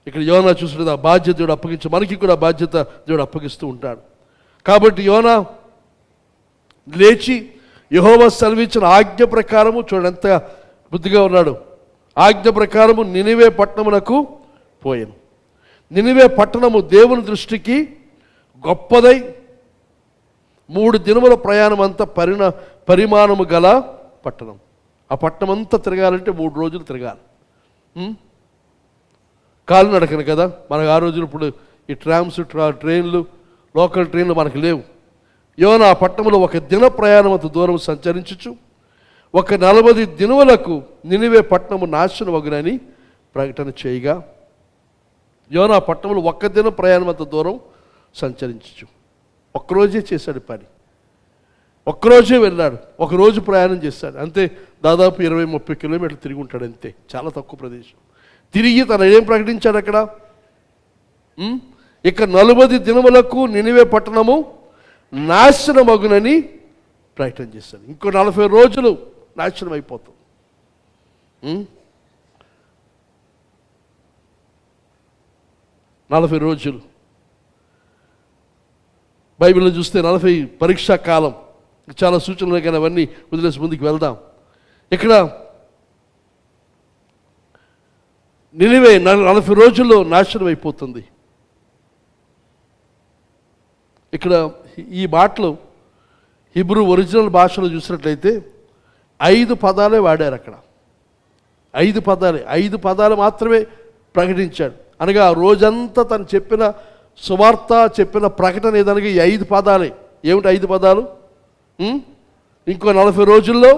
ఇక్కడ యోనా చూసినది. ఆ బాధ్యత దేవుడు అప్పగించి మనకి కూడా బాధ్యత దేవుడు అప్పగిస్తూ ఉంటాడు. కాబట్టి యోనా లేచి యెహోవా సెలవిచ్చిన ఆజ్ఞ ప్రకారము, చూడండి ఎంత బుద్ధిగా ఉన్నాడు, ఆజ్ఞ ప్రకారము నినివే పట్టణమునకు పోయాను. నినివే పట్టణము దేవుని దృష్టికి గొప్పదై 3 దినముల ప్రయాణం అంతా పరిమాణము గల పట్టణం. ఆ పట్టణం అంతా తిరగాలంటే 3 రోజులు తిరగాలి. కాలు నడకను కదా మనకు. ఆ రోజులు ఇప్పుడు ఈ ట్రామ్స్, ట్రైన్లు, లోకల్ ట్రైన్లు మనకు లేవు. యోనా ఆ పట్టణంలో 1 దిన ప్రయాణం అంత దూరం సంచరించుచు 40 దినములకు నినివే పట్టణము నాశనమగునని ప్రకటన చేయగా, యోనా ఆ పట్టణంలో 1 దిన ప్రయాణం అంత దూరం సంచరించుచు, ఒక్కరోజే చేశాడు పని, ఒక్కరోజే వెళ్ళాడు, ఒకరోజు ప్రయాణం చేశాడు అంతే. దాదాపు 20-30 కిలోమీటర్లు తిరిగి ఉంటాడు అంతే, చాలా తక్కువ ప్రదేశం. తిరిగి తను ఏం ప్రకటించాడు అక్కడ, ఇక 40 దినములకు నినివే పట్టణము నాశనమగునని ప్రకటన చేశాడు. ఇంకో 40 రోజులు నాశనం అయిపోతుంది. 40 రోజులు బైబిల్లో చూస్తే 40 పరీక్షా కాలం, చాలా సూచనలు, కానీ అవన్నీ వదిలేసి ముందుకు వెళ్దాం. ఇక్కడ నినివే 40 రోజుల్లో నాశనం అయిపోతుంది. ఇక్కడ ఈ మాటలు హిబ్రూ ఒరిజినల్ భాషలో చూసినట్లయితే 5 పదాలే వాడారు అక్కడ. 5 పదాలు మాత్రమే ప్రకటించాడు. అనగా ఆ రోజంతా తను చెప్పిన సువార్త, చెప్పిన ప్రకటన ఏదనగా ఈ 5 పదాలే. ఏమిటి 5 పదాలు? ఇంకో 40 రోజుల్లో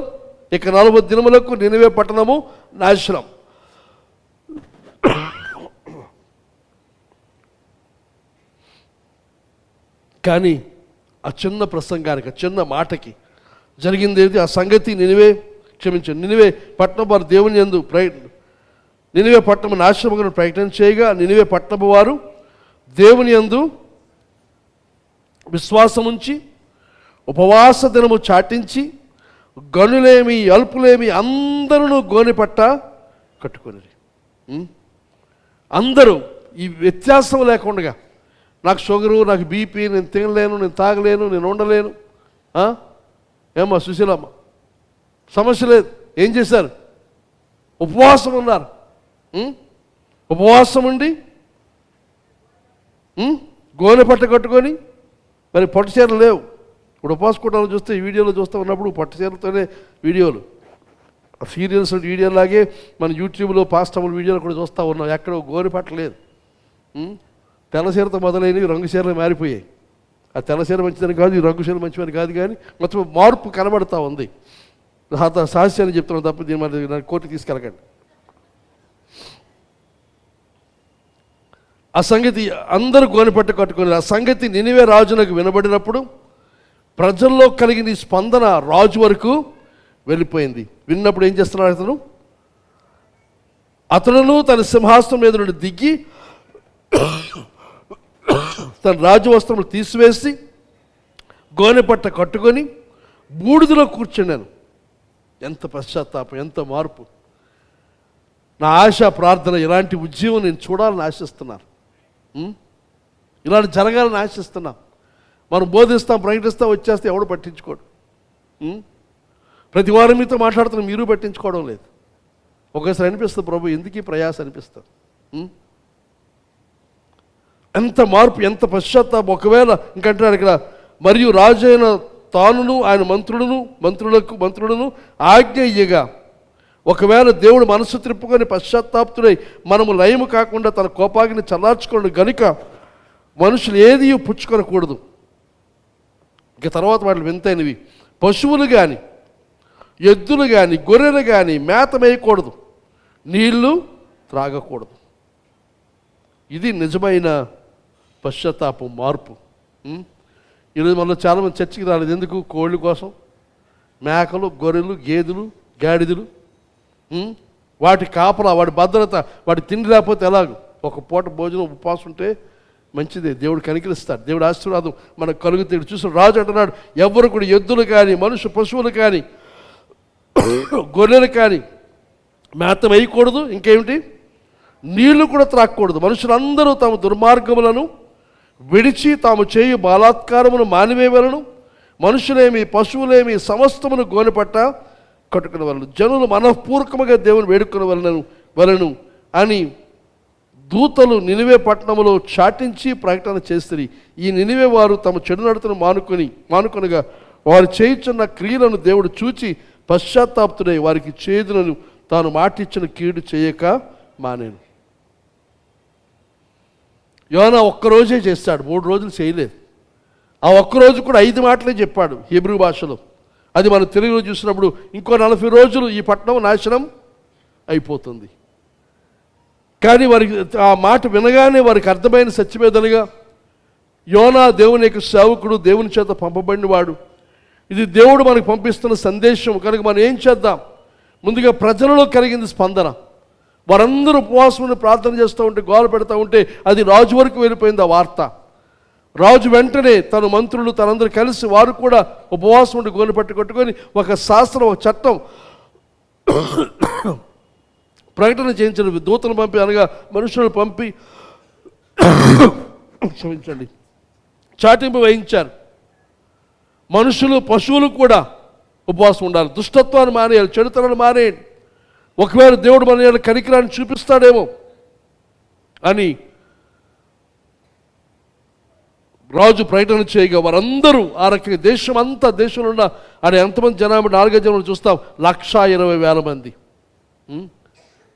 ఇక 40 దినములకు నినివే పట్టణము నాశనం. కానీ ఆ చిన్న ప్రసంగానికి, ఆ చిన్న మాటకి జరిగింది ఏది? ఆ సంగతి నినివే పట్టణం వారు దేవుని యందు నినివే పట్టణము నాశనముగా ప్రకటన చేయగా, నినివే పట్టణము వారు దేవుని యందు విశ్వాసముంచి ఉపవాస దినము చాటించి గనులేమి అల్పులేమి అందరూ గోనెపట్ట కట్టుకొని. అందరూ ఈ వ్యత్యాసం లేకుండా, నాకు షుగరు, నాకు బీపీ, నేను తినలేను, నేను తాగలేను, నేను ఉండలేను, ఏమ్మా సుశీలమ్మ, సమస్య లేదు. ఏం చేశారు? ఉపవాసం ఉన్నారు. ఉపవాసం ఉండి గోనె పట్ట కట్టుకొని, మరి పట్టు చీరలు లేవు. ఇప్పుడు ఉపవాస కూటాలు చూస్తే ఈ వీడియోలో చూస్తూ ఉన్నప్పుడు పట్టు చీరలతోనే వీడియోలు, సీరియల్స్ వీడియోలాగే మన యూట్యూబ్లో పాస్టముల వీడియోలు కూడా చూస్తూ ఉన్నాం. ఎక్కడ గోనె పట్ట లేదు. తెల్ల చీరతో మొదలైనవి రంగు చీరలు మారిపోయాయి. ఆ తెల్ల చీర మంచిదని కాదు, ఈ రంగు చీర మంచిదని కాదు, కానీ మొత్తం మార్పు కనబడతా ఉంది. సాహస్యాన్ని చెప్తున్నాను తప్ప దీని మరి నాకు కోర్టు తీసుకెళ్ళకండి. ఆ సంగతి అందరూ గోనెపట్ట కట్టుకొని, ఆ సంగతి నినివే రాజునకు వినబడినప్పుడు ప్రజల్లో కలిగిన ఈ స్పందన రాజు వరకు వెళ్ళిపోయింది. విన్నప్పుడు ఏం చేస్తున్నాడు అతను తన సింహాసనం మీద నుండి దిగి తన రాజు వస్త్రములు తీసివేసి గోనెపట్ట కట్టుకొని బూడిదలో కూర్చున్నాను. ఎంత పశ్చాత్తాపం, ఎంత మార్పు! నా ఆశ, ప్రార్థన ఇలాంటి ఉద్యమం నేను చూడాలని ఆశిస్తున్నాను. ఇలాంటి జరగాలని ఆశిస్తున్నాం. మనం బోధిస్తాం, ప్రకటిస్తాం, వచ్చేస్తే ఎవడు పట్టించుకోడు. ప్రతి వారం మీతో మాట్లాడుతున్న మీరు పట్టించుకోవడం లేదు. ఒకసారి అనిపిస్తుంది, ప్రభు ఎందుకు ఈ ప్రయాస అనిపిస్తుంది. ఎంత మార్పు, ఎంత పశ్చాత్తాపం! ఒకవేళ ఇంకంటున్నాడు ఇక్కడ, మరియు రాజు అయిన తానును ఆయన మంత్రులను ఆజ్ఞ ఇయ్యగా, ఒకవేళ దేవుడు మనసు త్రిప్పుకొని పశ్చాత్తాప్తుడై మనము లయము కాకుండా తన కోపాగ్ని చల్లార్చుకోండి గనుక మనుషులు ఏది పుచ్చుకొనకూడదు. ఇక తర్వాత వాటిని వింతైనవి, పశువులు కానీ, ఎద్దులు కానీ, గొర్రెలు కానీ మేత మేయకూడదు, నీళ్లు త్రాగకూడదు. ఇది నిజమైన పశ్చాత్తాపం, మార్పు. ఈరోజు మనలో చాలామంది చర్చికి రాలేదు. ఎందుకు? కోళ్ళ కోసం, మేకలు, గొర్రెలు, గేదెలు, గాడిదలు, వాటి కాపలా, వాటి భద్రత, వాటి తిండి లేకపోతే ఎలాగో. ఒక పూట భోజనం ఉపవాసం ఉంటే మంచిదే, దేవుడు కనికరిస్తాడు, దేవుడు ఆశీర్వాదం మనకు కలుగుతాడు. చూసిన రాజు అంటున్నాడు, ఎవరు కూడా ఎద్దులు కానీ, పశువులు కానీ, గొర్రెలు కానీ మేత వేయకూడదు. ఇంకేమిటి? నీళ్లు కూడా త్రాగకూడదు. మనుషులందరూ తమ దుర్మార్గములను విడిచి తాము చేయు బలాత్కారమును మానివేయవలను. మనుషులేమి, పశువులేమి సమస్తమును గోనెపట్ట కట్టుకునే వలను. జనులు మనఃపూర్వకముగా దేవుని వేడుకునే వలను అని దూతలు నినివే పట్టణములో చాటించి ప్రకటన చేస్తారు. ఈ నినివే వారు తమ చెడు నడతను మానుకొనగా వారు చేయుచున్న క్రియలను దేవుడు చూచి పశ్చాత్తాప్తుడై వారికి చేదులను తాను మాటిచ్చిన కీడు చేయక మానేను. యోనా ఒక్కరోజే చేస్తాడు, 3 రోజులు చేయలేదు. ఆ ఒక్కరోజు కూడా 5 మాటలే చెప్పాడు హీబ్రూ భాషలో. అది మనం తెలుగులో చూసినప్పుడు ఇంకో 40 రోజులు ఈ పట్టణం నాశనం అయిపోతుంది. కానీ వారికి ఆ మాట వినగానే వారికి అర్థమైన సత్యమేదనగా, యోనా దేవుని యొక్క సేవకుడు, దేవుని చేత పంపబడినవాడు, ఇది దేవుడు మనకు పంపిస్తున్న సందేశం కనుక మనం ఏం చేద్దాం? ముందుగా ప్రజలలో కలిగింది స్పందన. వారందరూ ఉపవాసం ప్రార్థన చేస్తూ ఉంటే, గోల పెడతా ఉంటే అది రాజు వరకు వెళ్ళిపోయింది ఆ వార్త. రాజు వెంటనే తన మంత్రులు తనందరూ కలిసి వారు కూడా ఉపవాసం ఉండి గోనె పట్టు కట్టుకొని ఒక శాస్త్రం, ఒక చట్టం ప్రకటన చేయించిన దూతను పంపి, అనగా మనుషులను పంపి క్షమించండి, చాటింపు వహించారు. మనుషులు, పశువులు కూడా ఉపవాసం ఉండాలి. దుష్టత్వాన్ని మానేయాలి, చెడుతనాన్ని మానేయండి. ఒకవేళ దేవుడు మన కనికరాన్ని చూపిస్తాడేమో అని రాజు ప్రకటన చేయగా వారందరూ ఆ రకంగా దేశంలో ఉన్న అని ఎంతమంది జనాభా 4 జనాలు చూస్తాం, 120,000 మంది.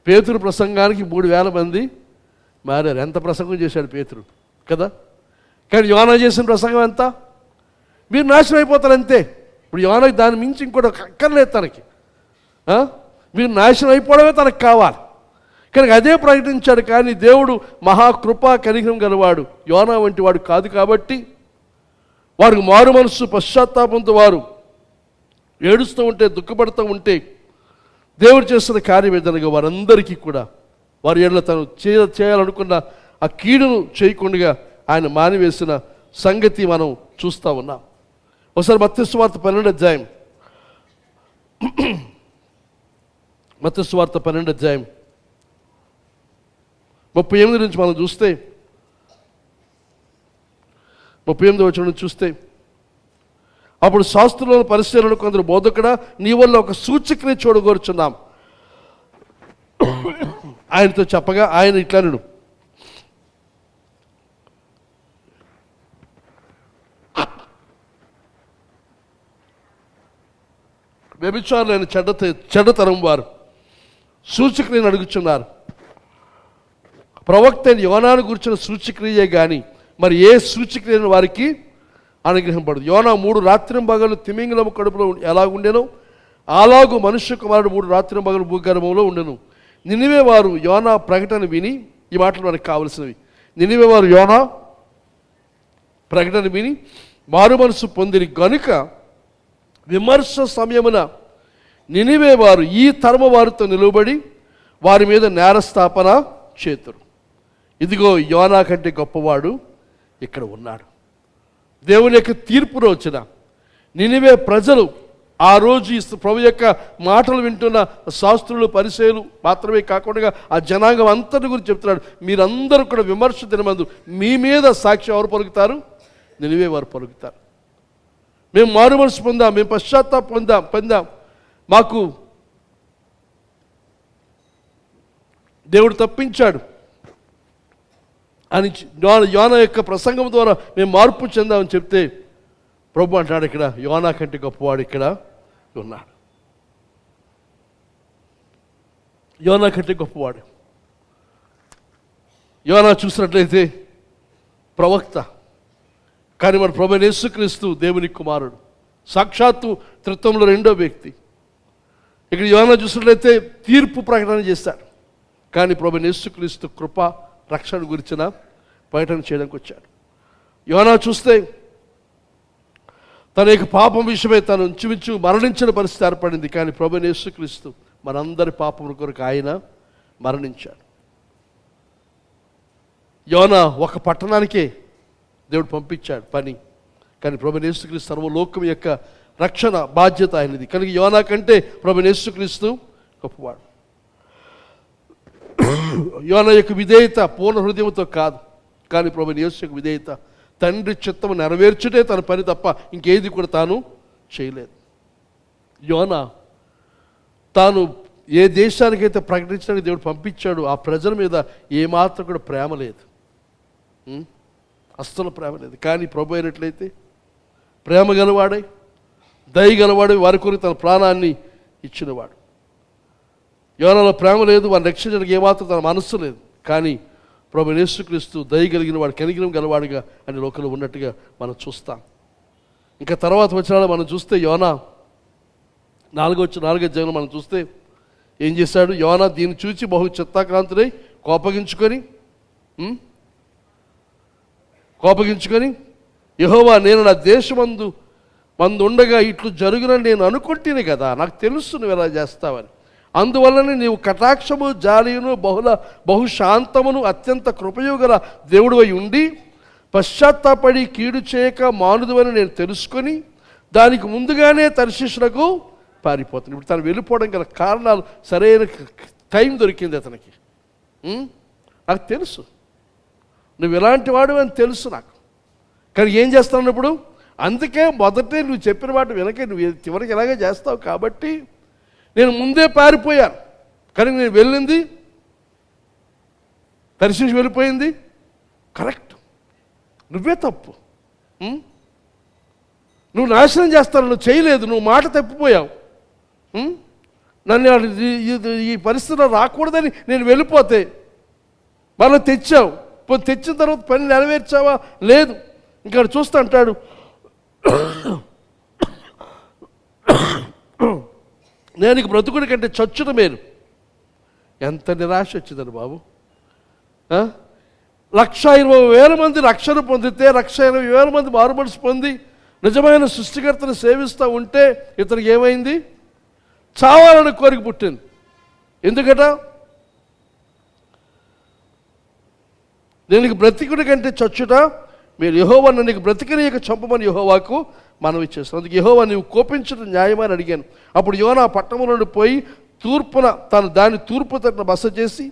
పేతురు ప్రసంగానికి 3,000 మంది మారారు. ఎంత ప్రసంగం చేశాడు పేతురు కదా! కానీ యోనా చేసిన ప్రసంగం ఎంత? మీరు నాశనం అయిపోతారు అంతే. ఇప్పుడు యోనాకి దాని మించి ఇంకోటి అక్కర్లేదు తనకి. మీరు నాశనం అయిపోవడమే తనకు కావాలి. కనుక అదే ప్రకటించాడు. కానీ దేవుడు మహాకృపా కనికరం గలవాడు, యోనా వంటి వాడు కాదు. కాబట్టి వారికి మారు మనస్సు, పశ్చాత్తాపంతో వారు ఏడుస్తూ ఉంటే, దుఃఖపడుతూ ఉంటే దేవుడు చేస్తున్న కార్యం ఏదనగా వారందరికీ కూడా వారి ఏళ్ళ తను చేయాలనుకున్న ఆ కీడును చేయకుండా ఆయన మానివేసిన సంగతి మనం చూస్తూ ఉన్నాం. ఒకసారి మత్తయి సువార్త 12వ అధ్యాయం, మత్తయి సువార్త 12వ అధ్యాయం 38 నుంచి మనం చూస్తే 38 వచనం చూస్తే, అప్పుడు శాస్త్రులను పరిశీలన కొందరు బోధకుడా నీ వల్ల ఒక సూచక్రియ చూడగోరుచున్నాం ఆయనతో చెప్పగా ఆయన ఇట్లనెను, వ్యభిచారులైన చెడ్డతరం వారు సూచక్రియను అడుగుచున్నారు. ప్రవక్త యోనాను గురించిన సూచక్రియే కానీ మరి ఏ సూచక్రియను వారికి అనుగ్రహింపడదు. యోనా 3 రాత్రింబగళ్ళు తిమింగలము కడుపులో ఎలా ఉండెనో అలాగూ మనుష్య కుమారుడు 3 రాత్రింబగళ్ళు భూగర్భంలో ఉండెను. నినివే వారు యోనా ప్రకటన విని, ఈ మాటలు మనకు కావలసినవి, నినివే వారు యోనా ప్రకటన విని మారు మనసు పొందిరి గనుక విమర్శ సమయమున నినివే వారు ఈ తరము వారితో నిలువబడి వారి మీద నేరస్థాపన చేతురు. ఇదిగో యోనా కంటే గొప్పవాడు ఇక్కడ ఉన్నాడు. దేవుని యొక్క తీర్పు రోజున నినివే ప్రజలు ఆ రోజు ప్రభు యొక్క మాటలు వింటున్న శాస్త్రులు పరిసయ్యులు మాత్రమే కాకుండా ఆ జనాంగం అంతటి గురించి చెప్తున్నాడు. మీరందరూ కూడా విమర్శ దినమందు మీ మీద సాక్షి ఎవరు పలుకుతారు? నినివే వారు పలుకుతారు. మేము మారు మనసు పొందాం, మేము పశ్చాత్తాపం పొందాం, మాకు దేవుడు తప్పించాడు అని యోనా యొక్క ప్రసంగం ద్వారా మేము మార్పు చెందామని చెప్తే ప్రభు అంటాడు, ఇక్కడ యోనా కంటే గొప్పవాడు ఇక్కడ ఉన్నాడు. యోనా కంటే గొప్పవాడు. యోనా చూసినట్లయితే ప్రవక్త, కానీ మన ప్రభువైన యేసుక్రీస్తు దేవుని కుమారుడు, సాక్షాత్తు త్రిత్వంలో 2వ వ్యక్తి. ఇక్కడ యోనా చూసినట్లయితే తీర్పు ప్రకటన చేశాడు, కానీ ప్రభువైన యేసుక్రీస్తు కృప రక్షణ గురించిన ప్రకటన చేయడానికి వచ్చాడు. యోనా చూస్తే తన యొక్క పాపం విషయమై తను ఇంచుమించు మరణించిన పరిస్థితి ఏర్పడింది, కానీ ప్రభువైన యేసుక్రీస్తు మనందరి పాపముల కొరకు ఆయన మరణించాడు. యోనా ఒక పట్టణానికే దేవుడు పంపించాడు పని, కానీ ప్రభువైన యేసుక్రీస్తు సర్వలోకం యొక్క రక్షణ బాధ్యత ఆయనది. కనుక యోనా కంటే ప్రభువైన యేసుక్రీస్తు గొప్పవాడు. యోనా యొక్క విధేయత పూర్ణ హృదయంతో కాదు, కానీ ప్రభువైన యేసు యొక్క విధేయత తండ్రి చిత్తము నెరవేర్చుటే తన పని తప్ప ఇంకేది కూడా తాను చేయలేదు. యోనా తాను ఏ దేశానికైతే ప్రకటించడానికి దేవుడు పంపించాడు ఆ ప్రజల మీద ఏమాత్రం కూడా ప్రేమ లేదు, అస్సలు ప్రేమ లేదు. కానీ ప్రభు అయినట్లయితే ప్రేమ గలవాడై దయ గలవాడై వారి కొరకు తన ప్రాణాన్ని ఇచ్చినవాడు. యోనాలో ప్రేమ లేదు, వారిని రక్షించడానికి ఏమాత్రం తన మనస్సు లేదు, కానీ ప్రభువైన యేసుక్రీస్తు దయ కలిగిన వాడు, కనికరం గలవాడుగా అని లోకంలో ఉన్నట్టుగా మనం చూస్తాం. ఇంకా తర్వాత వచ్చిన మనం చూస్తే యోనా 4వ అధ్యాయంలో మనం చూస్తే ఏం చేశాడు? యోనా దీన్ని చూసి బహు చిత్తాక్రాంతుడై కోపగించుకొని యెహోవా నేను నా దేశమందు ఉండగా ఇట్లు జరుగునని నేను అనుకుంటేనే కదా, నాకు తెలుసు నువ్వు ఎలా చేస్తావని. అందువల్లనే నీవు కటాక్షము జాలియును బహుశాంతమును అత్యంత కృపయు గల దేవుడు అయి ఉండి పశ్చాత్తాపడి కీడు చేయక మానుదువని నేను తెలుసుకొని దానికి ముందుగానే తర్షీషునకు పారిపోతాను. ఇప్పుడు తను వెళ్ళిపోవడం గల కారణాలు సరైన టైం దొరికింది అతనికి. నాకు తెలుసు నువ్వు ఎలాంటి వాడు అని తెలుసు నాకు, కానీ ఏం చేస్తాను ఇప్పుడు? అందుకే మొదటే నువ్వు చెప్పిన మాట వెనకే నువ్వు చివరికి ఎలాగే చేస్తావు కాబట్టి నేను ముందే పారిపోయాను. కానీ నేను వెళ్ళింది తర్షీషు వెళ్ళిపోయింది కరెక్ట్, నువ్వే తప్పు. నువ్వు నాశనం చేస్తాను, నువ్వు చేయలేదు, నువ్వు మాట తప్పిపోయావు. నన్ను ఈ పరిస్థితిలో రాకూడదని నేను వెళ్ళిపోతే మళ్ళీ తెచ్చావు, తెచ్చిన తర్వాత పని నెరవేర్చావా? లేదు. ఇంకా చూస్తా అంటాడు నేను ఇక బ్రతుకుడి కంటే చచ్చుట మేలు. ఎంత నిరాశ వచ్చిందని బాబు. 1,20,000 మంది రక్షణ పొందితే 1,20,000 మంది మారుమనసు పొంది నిజమైన సృష్టికర్తను సేవిస్తూ ఉంటే ఇతనికి ఏమైంది? చావాలని కోరిక పుట్టింది. ఎందుకట? నేను నీకు బ్రతికుడి కంటే చచ్చుట మీరు యెహోవా నీకు బ్రతికనీయక చంపమని యెహోవాకు మనవి చేస్తాను. అందుకు యెహోవా నీవు కోపించడం న్యాయమని అడిగాను. అప్పుడు యోనా పట్టణం నుండి పోయి దాని తూర్పు తట్టున బస చేసి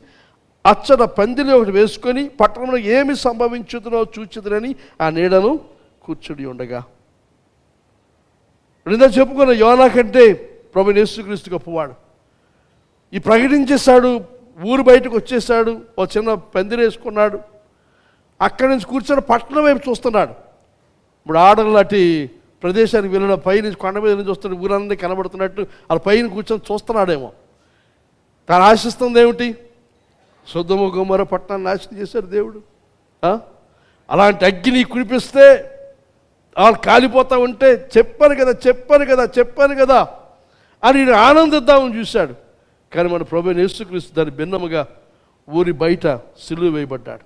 అచ్చట పందిరి ఒకటి వేసుకొని పట్టణంలో ఏమి సంభవించుతుందో చూచుదురని ఆ నీడను కూర్చుని ఉండగా. రెండో చెప్పుకున్న యోనా కంటే ప్రభువైన యేసుక్రీస్తు గొప్పవాడు. ఈ ప్రకటించేశాడు, ఊరు బయటకు వచ్చేసాడు, ఒక చిన్న పందిరి వేసుకున్నాడు, అక్కడి నుంచి కూర్చొని పట్టణం వైపు చూస్తున్నాడు. ఇప్పుడు ఆడలు లాంటి ప్రదేశానికి వెళ్ళిన పైనుంచి కొండ మీద నుంచి వస్తున్న ఊరన్నీ కనబడుతున్నట్టు వాళ్ళ పైన కూర్చొని చూస్తున్నాడేమో. కానీ ఆశిస్తుంది ఏమిటి? సొదొమ గొమొర్రా పట్టణాన్ని నాశనం చేశాడు దేవుడు. అలాంటి అగ్ని కురిపిస్తే వాళ్ళు కాలిపోతూ ఉంటే చెప్పాను కదా అని ఆనందిద్దామని చూశాడు. కానీ మన ప్రభువైన యేసుక్రీస్తు దాని భిన్నముగా ఊరి బయట సిలువ వేయబడ్డాడు.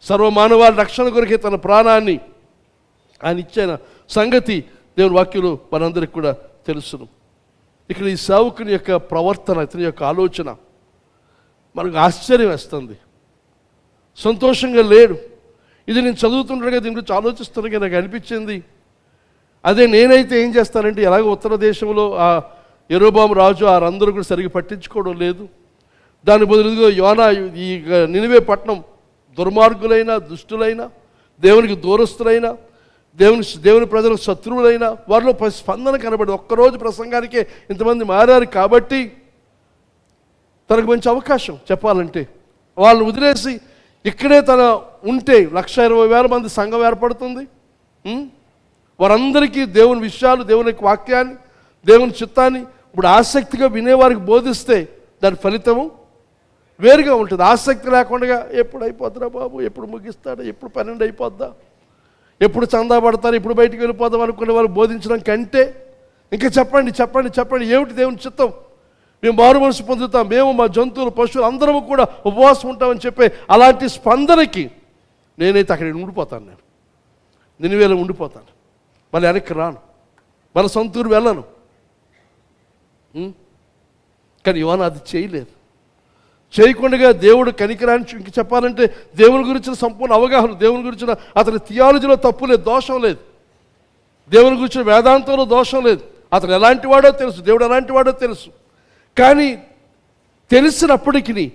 సర్వమానవాళి రక్షణ కొరకే తన ప్రాణాన్ని ఆయన ఇచ్చిన సంగతి దేవుని వాక్యంలో మనందరికి కూడా తెలుసును. ఇక్కడ ఈ సేవకుని యొక్క ప్రవర్తన, ఇతని యొక్క ఆలోచన మనకు ఆశ్చర్యం వేస్తుంది. సంతోషంగా లేడు. ఇది నేను చదువుతుండగా దీని గురించి ఆలోచిస్తుండగా నాకు అనిపించింది, అదే నేనైతే ఏం చేస్తానంటే, ఎలాగో ఉత్తర దేశంలో ఆ యెరోబాము రాజు వారందరూ కూడా సరిగ్గా పట్టించుకోవడం లేదు. దాని బదులుగా యోనా ఈ నినివే పట్టణం దుర్మార్గులైన, దుష్టులైన, దేవునికి దూరస్తులైన, దేవుని ప్రజలకు శత్రువులైన వారిలో స్పందన కనబడి ఒక్కరోజు ప్రసంగానికే ఇంతమంది మారారు. కాబట్టి తనకు మంచి అవకాశం చెప్పాలంటే వాళ్ళని వదిలేసి ఇక్కడే తన ఉంటే 1,20,000 మంది సంఘం ఏర్పడుతుంది. వారందరికీ దేవుని విషయాలు, దేవుని వాక్యాన్ని, దేవుని చిత్తాన్ని ఇప్పుడు ఆసక్తిగా వినేవారికి బోధిస్తే దాని ఫలితము వేరుగా ఉంటుంది. ఆసక్తి లేకుండా ఎప్పుడు అయిపోద్దురా బాబు, ఎప్పుడు ముగిస్తాడా, ఎప్పుడు 12 అయిపోద్దా, ఎప్పుడు చందా పడతారు, ఎప్పుడు బయటికి వెళ్ళిపోదాం అనుకునే వాళ్ళు బోధించడం కంటే ఇంకా చెప్పండి ఏమిటి దేవుని చిత్తం, మేము మారు మనసు పొందుతాం, మేము మా జంతువులు పశువులు అందరము కూడా ఉపవాసం ఉంటామని చెప్పే అలాంటి స్పందనకి నేనైతే అక్కడ ఉండిపోతాను. నేను నినివేలో ఉండిపోతాను, మళ్ళీ వెనక్కి రాను, మన సొంతూరు వెళ్ళను. కానీ యోనా అది చేయలేదు. చేయకుండా దేవుడు కనికరాన్ని ఇంక చెప్పాలంటే దేవుని గురించిన సంపూర్ణ అవగాహన, దేవుని గురించిన అతని థియాలజీలో తప్పు లేదు, దోషం లేదు, దేవుని గురించిన వేదాంతంలో దోషం లేదు. అతను ఎలాంటి వాడో తెలుసు, దేవుడు ఎలాంటి వాడో తెలుసు. కానీ తెలిసినప్పటికీ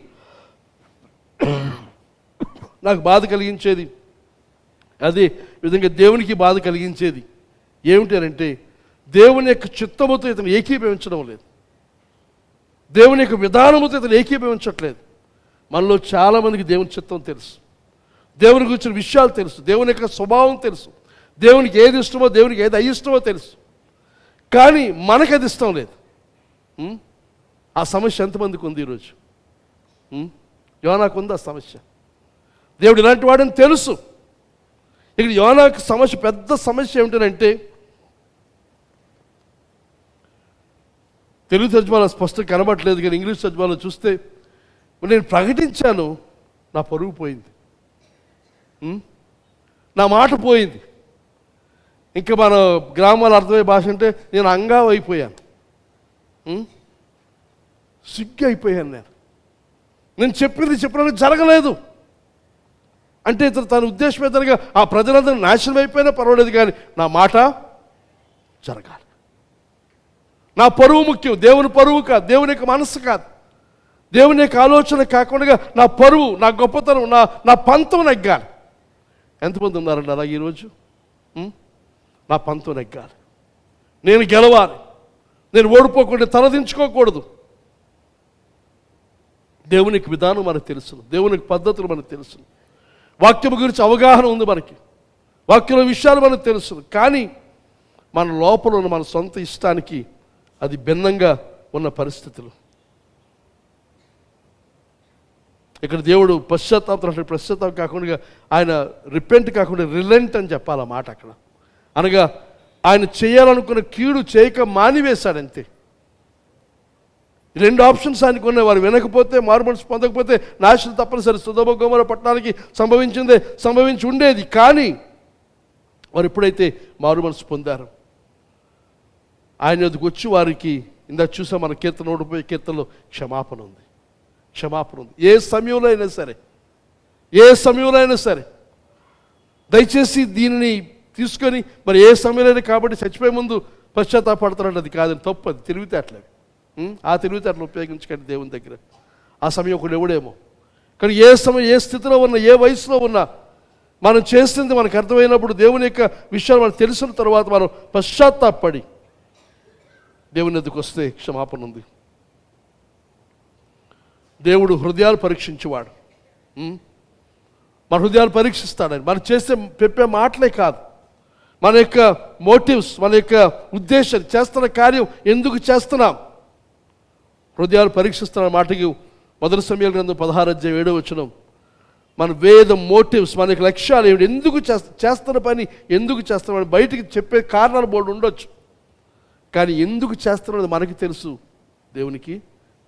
నాకు బాధ కలిగించేది, అదే విధంగా దేవునికి బాధ కలిగించేది ఏమిటి అంటే, దేవుని యొక్క చిత్తముతో ఇతను ఏకీభవించడం లేదు, దేవుని యొక్క విధానముతో ఇతను ఏకీభవించట్లేదు. మనలో చాలామందికి దేవుని చిత్తం తెలుసు, దేవుని గురించిన విషయాలు తెలుసు, దేవుని యొక్క స్వభావం తెలుసు, దేవునికి ఏది ఇష్టమో, దేవునికి ఏది అయిష్టమో తెలుసు. కానీ మనకు అది ఇష్టం లేదు. ఆ సమస్య ఎంతమందికి ఉంది ఈరోజు? యోనాకు ఉంది ఆ సమస్య. దేవుడు ఇలాంటి వాడని తెలుసు. ఇక్కడ యోనాకు సమస్య, పెద్ద సమస్య ఏమిటంటే, తెలుగు తర్జుమాలో స్పష్టంగా కనబడట్లేదు, కానీ ఇంగ్లీష్ తర్జుమాలో చూస్తే, నేను ప్రకటించాను, నా పరువు పోయింది, నా మాట పోయింది. ఇంకా మన గ్రామాలు అర్థమయ్యే భాష అంటే నేను అంగాం అయిపోయాను, సిగ్గు అయిపోయాను. నేను చెప్పినది జరగలేదు అంటే ఇతను తన ఉద్దేశం ఇతరుగా ఆ ప్రజలందరూ నాశనం అయిపోయినా పర్వాలేదు, కానీ నా మాట జరగాలి, నా పరువు ముఖ్యం, దేవుని పరువు కాదు, దేవుని యొక్క మనస్సు కాదు, దేవుని యొక్క ఆలోచన కాకుండా నా పరువు, నా గొప్పతనం, నా పంతం నెగ్గాలి. ఎంతమంది ఉన్నారండి అలా ఈరోజు? నా పంతం నెగ్గాలి, నేను గెలవాలి, నేను ఓడిపోకుండా తలదించుకోకూడదు. దేవునికి విధానం మనకు తెలుసు, దేవునికి పద్ధతులు మనకు తెలుసు, వాక్యం గురించి అవగాహన ఉంది మనకి, వాక్యంలో విషయాలు మనకు తెలుసు. కానీ మన లోపల ఉన్న మన సొంత ఇష్టానికి అది భిన్నంగా ఉన్న పరిస్థితులు. ఇక్కడ దేవుడు పశ్చాత్తాపం కాకుండా ఆయన రిపెంట్ కాకుండా రిలెంట్ అని చెప్పాలి ఆ మాట అక్కడ. అనగా ఆయన చేయాలనుకున్న కీడు చేయక మానివేశాడంతే. 2 ఆప్షన్స్ ఆయనకు ఉన్నాయి. వారు వినకపోతే, మారు మనసు పొందకపోతే నాశనం తప్పనిసరి. సొదొమ గొమొర్రా పట్టణానికి సంభవించి ఉండేది. కానీ వారు ఎప్పుడైతే మారు మనసు పొందారు, ఆయన ఎదుగు వచ్చి వారికి ఇందాక చూసాం మన కీర్తన 130 కీర్తనలో క్షమాపణ ఉంది. ఏ సమయంలో అయినా సరే దయచేసి దీనిని తీసుకొని, మరి ఏ సమయంలో కాబట్టి చచ్చిపోయే ముందు పశ్చాత్తాపడతారంటే అది కాదని, తప్పు, అది తెలివితేటలు. ఆ తెలివితేటలు ఉపయోగించకండి దేవుని దగ్గర. ఆ సమయం ఒకడు ఎవడేమో. కానీ ఏ సమయం, ఏ స్థితిలో ఉన్నా, ఏ వయసులో ఉన్నా, మనం చేసింది మనకు అర్థమైనప్పుడు, దేవుని యొక్క విషయాలు మనకు తెలిసిన తర్వాత మనం పశ్చాత్తాపడి దేవుని ఎదుకు వస్తే క్షమాపణ ఉంది. దేవుడు హృదయాలు పరీక్షించేవాడు. మన హృదయాలు పరీక్షిస్తాడని. మనం చెప్పే మాటలే కాదు, మన యొక్క మోటివ్స్, మన యొక్క ఉద్దేశం, చేస్తున్న కార్యం ఎందుకు చేస్తున్నాం, హృదయాలు పరీక్షిస్తున్న మాటకి 1 సమూయేలు గ్రంథం 16:7 మన వేద మోటివ్స్, మన యొక్క లక్ష్యాలు ఏమిటి, ఎందుకు చేస్తున్న పని ఎందుకు చేస్తున్నాం, బయటికి చెప్పే కారణాలు బోర్డు ఉండొచ్చు, కానీ ఎందుకు చేస్తున్నది మనకి తెలుసు, దేవునికి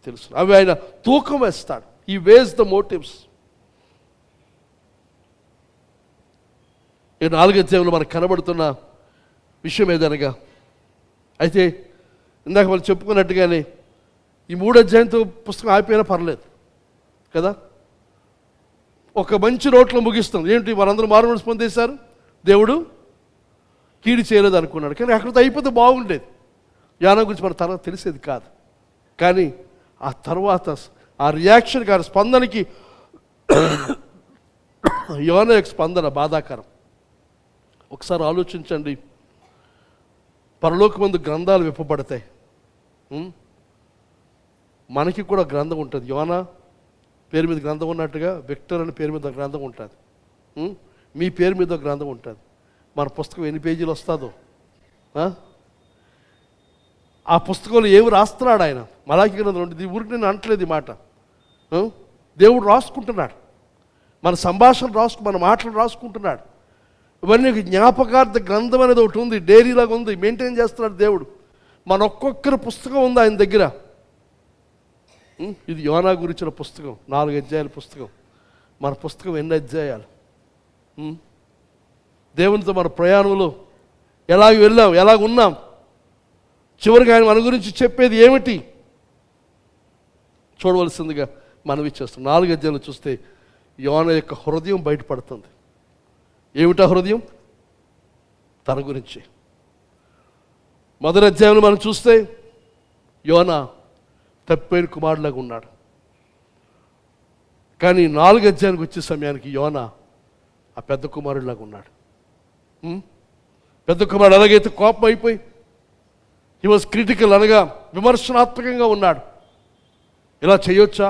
తెలుసు. అవి ఆయన తూకం వేస్తాడు. ఈ వేస్ ద మోటివ్స్. ఈ 4 అధ్యాయంలో మనకు కనబడుతున్న విషయం ఏదనగా, అయితే ఇందాక మనం చెప్పుకున్నట్టుగానే ఈ 3 అధ్యాయంతో పుస్తకం ఆగిపోయినా పర్లేదు కదా. ఒక మంచి నోట్లో ముగిస్తాం. ఏంటి, వారందరూ మారుమనసు పొందేశారు, దేవుడు కీడు చేయలేదు అనుకున్నాడు. కానీ అక్కడితో అయిపోతే బాగుండేది. యోనా గురించి మన తర్వాత తెలిసేది కాదు. కానీ ఆ తర్వాత ఆ రియాక్షన్ గారి స్పందనకి యోనా యొక్క స్పందన బాధాకరం. ఒకసారి ఆలోచించండి. పరలోకమందు గ్రంథాలు విప్పబడతాయి. మనకి కూడా గ్రంథం ఉంటుంది. యోనా పేరు మీద గ్రంథం ఉన్నట్టుగా విక్టర్ అని పేరు మీద గ్రంథం ఉంటుంది. మీ పేరు మీద గ్రంథం ఉంటుంది. మన పుస్తకం ఎన్ని పేజీలు వస్తుందో, ఆ పుస్తకంలో ఏమి రాస్తున్నాడు ఆయన. మలాకి గ్రంథం ఉంటుంది. ఊరికి నేను అంటలేదు ఈ మాట. దేవుడు రాసుకుంటున్నాడు. మన సంభాషణ మన మాటలు రాసుకుంటున్నాడు. ఇవన్నీ జ్ఞాపకార్థ గ్రంథం అనేది ఒకటి ఉంది, డైరీలాగా ఉంది, మెయింటైన్ చేస్తున్నాడు దేవుడు. మన ఒక్కొక్కరి పుస్తకం ఉంది ఆయన దగ్గర. ఇది యోనా గురించిన పుస్తకం, 4 అధ్యాయాల పుస్తకం. మన పుస్తకం ఎన్ని అధ్యాయాలు? దేవునితో మన ప్రయాణంలో ఎలాగ వెళ్ళాం, ఎలాగ ఉన్నాం, చివరికి ఆయన మన గురించి చెప్పేది ఏమిటి చూడవలసిందిగా మనవి చేస్తాం. 4 అధ్యాయాలు చూస్తే యోనా యొక్క హృదయం బయటపడుతుంది. ఏమిటా హృదయం? తన గురించి. 1 అధ్యాయంలో మనం చూస్తే యోనా తప్పిపోయిన కుమారులాగా ఉన్నాడు. కానీ 4 అధ్యాయానికి వచ్చే సమయానికి యోనా ఆ పెద్ద కుమారుడిలాగా ఉన్నాడు. పెద్ద కుమారుడు ఎలాగైతే కోపం అయిపోయి హీ వాజ్ క్రిటికల్, అనగా విమర్శనాత్మకంగా ఉన్నాడు. ఇలా చేయొచ్చా,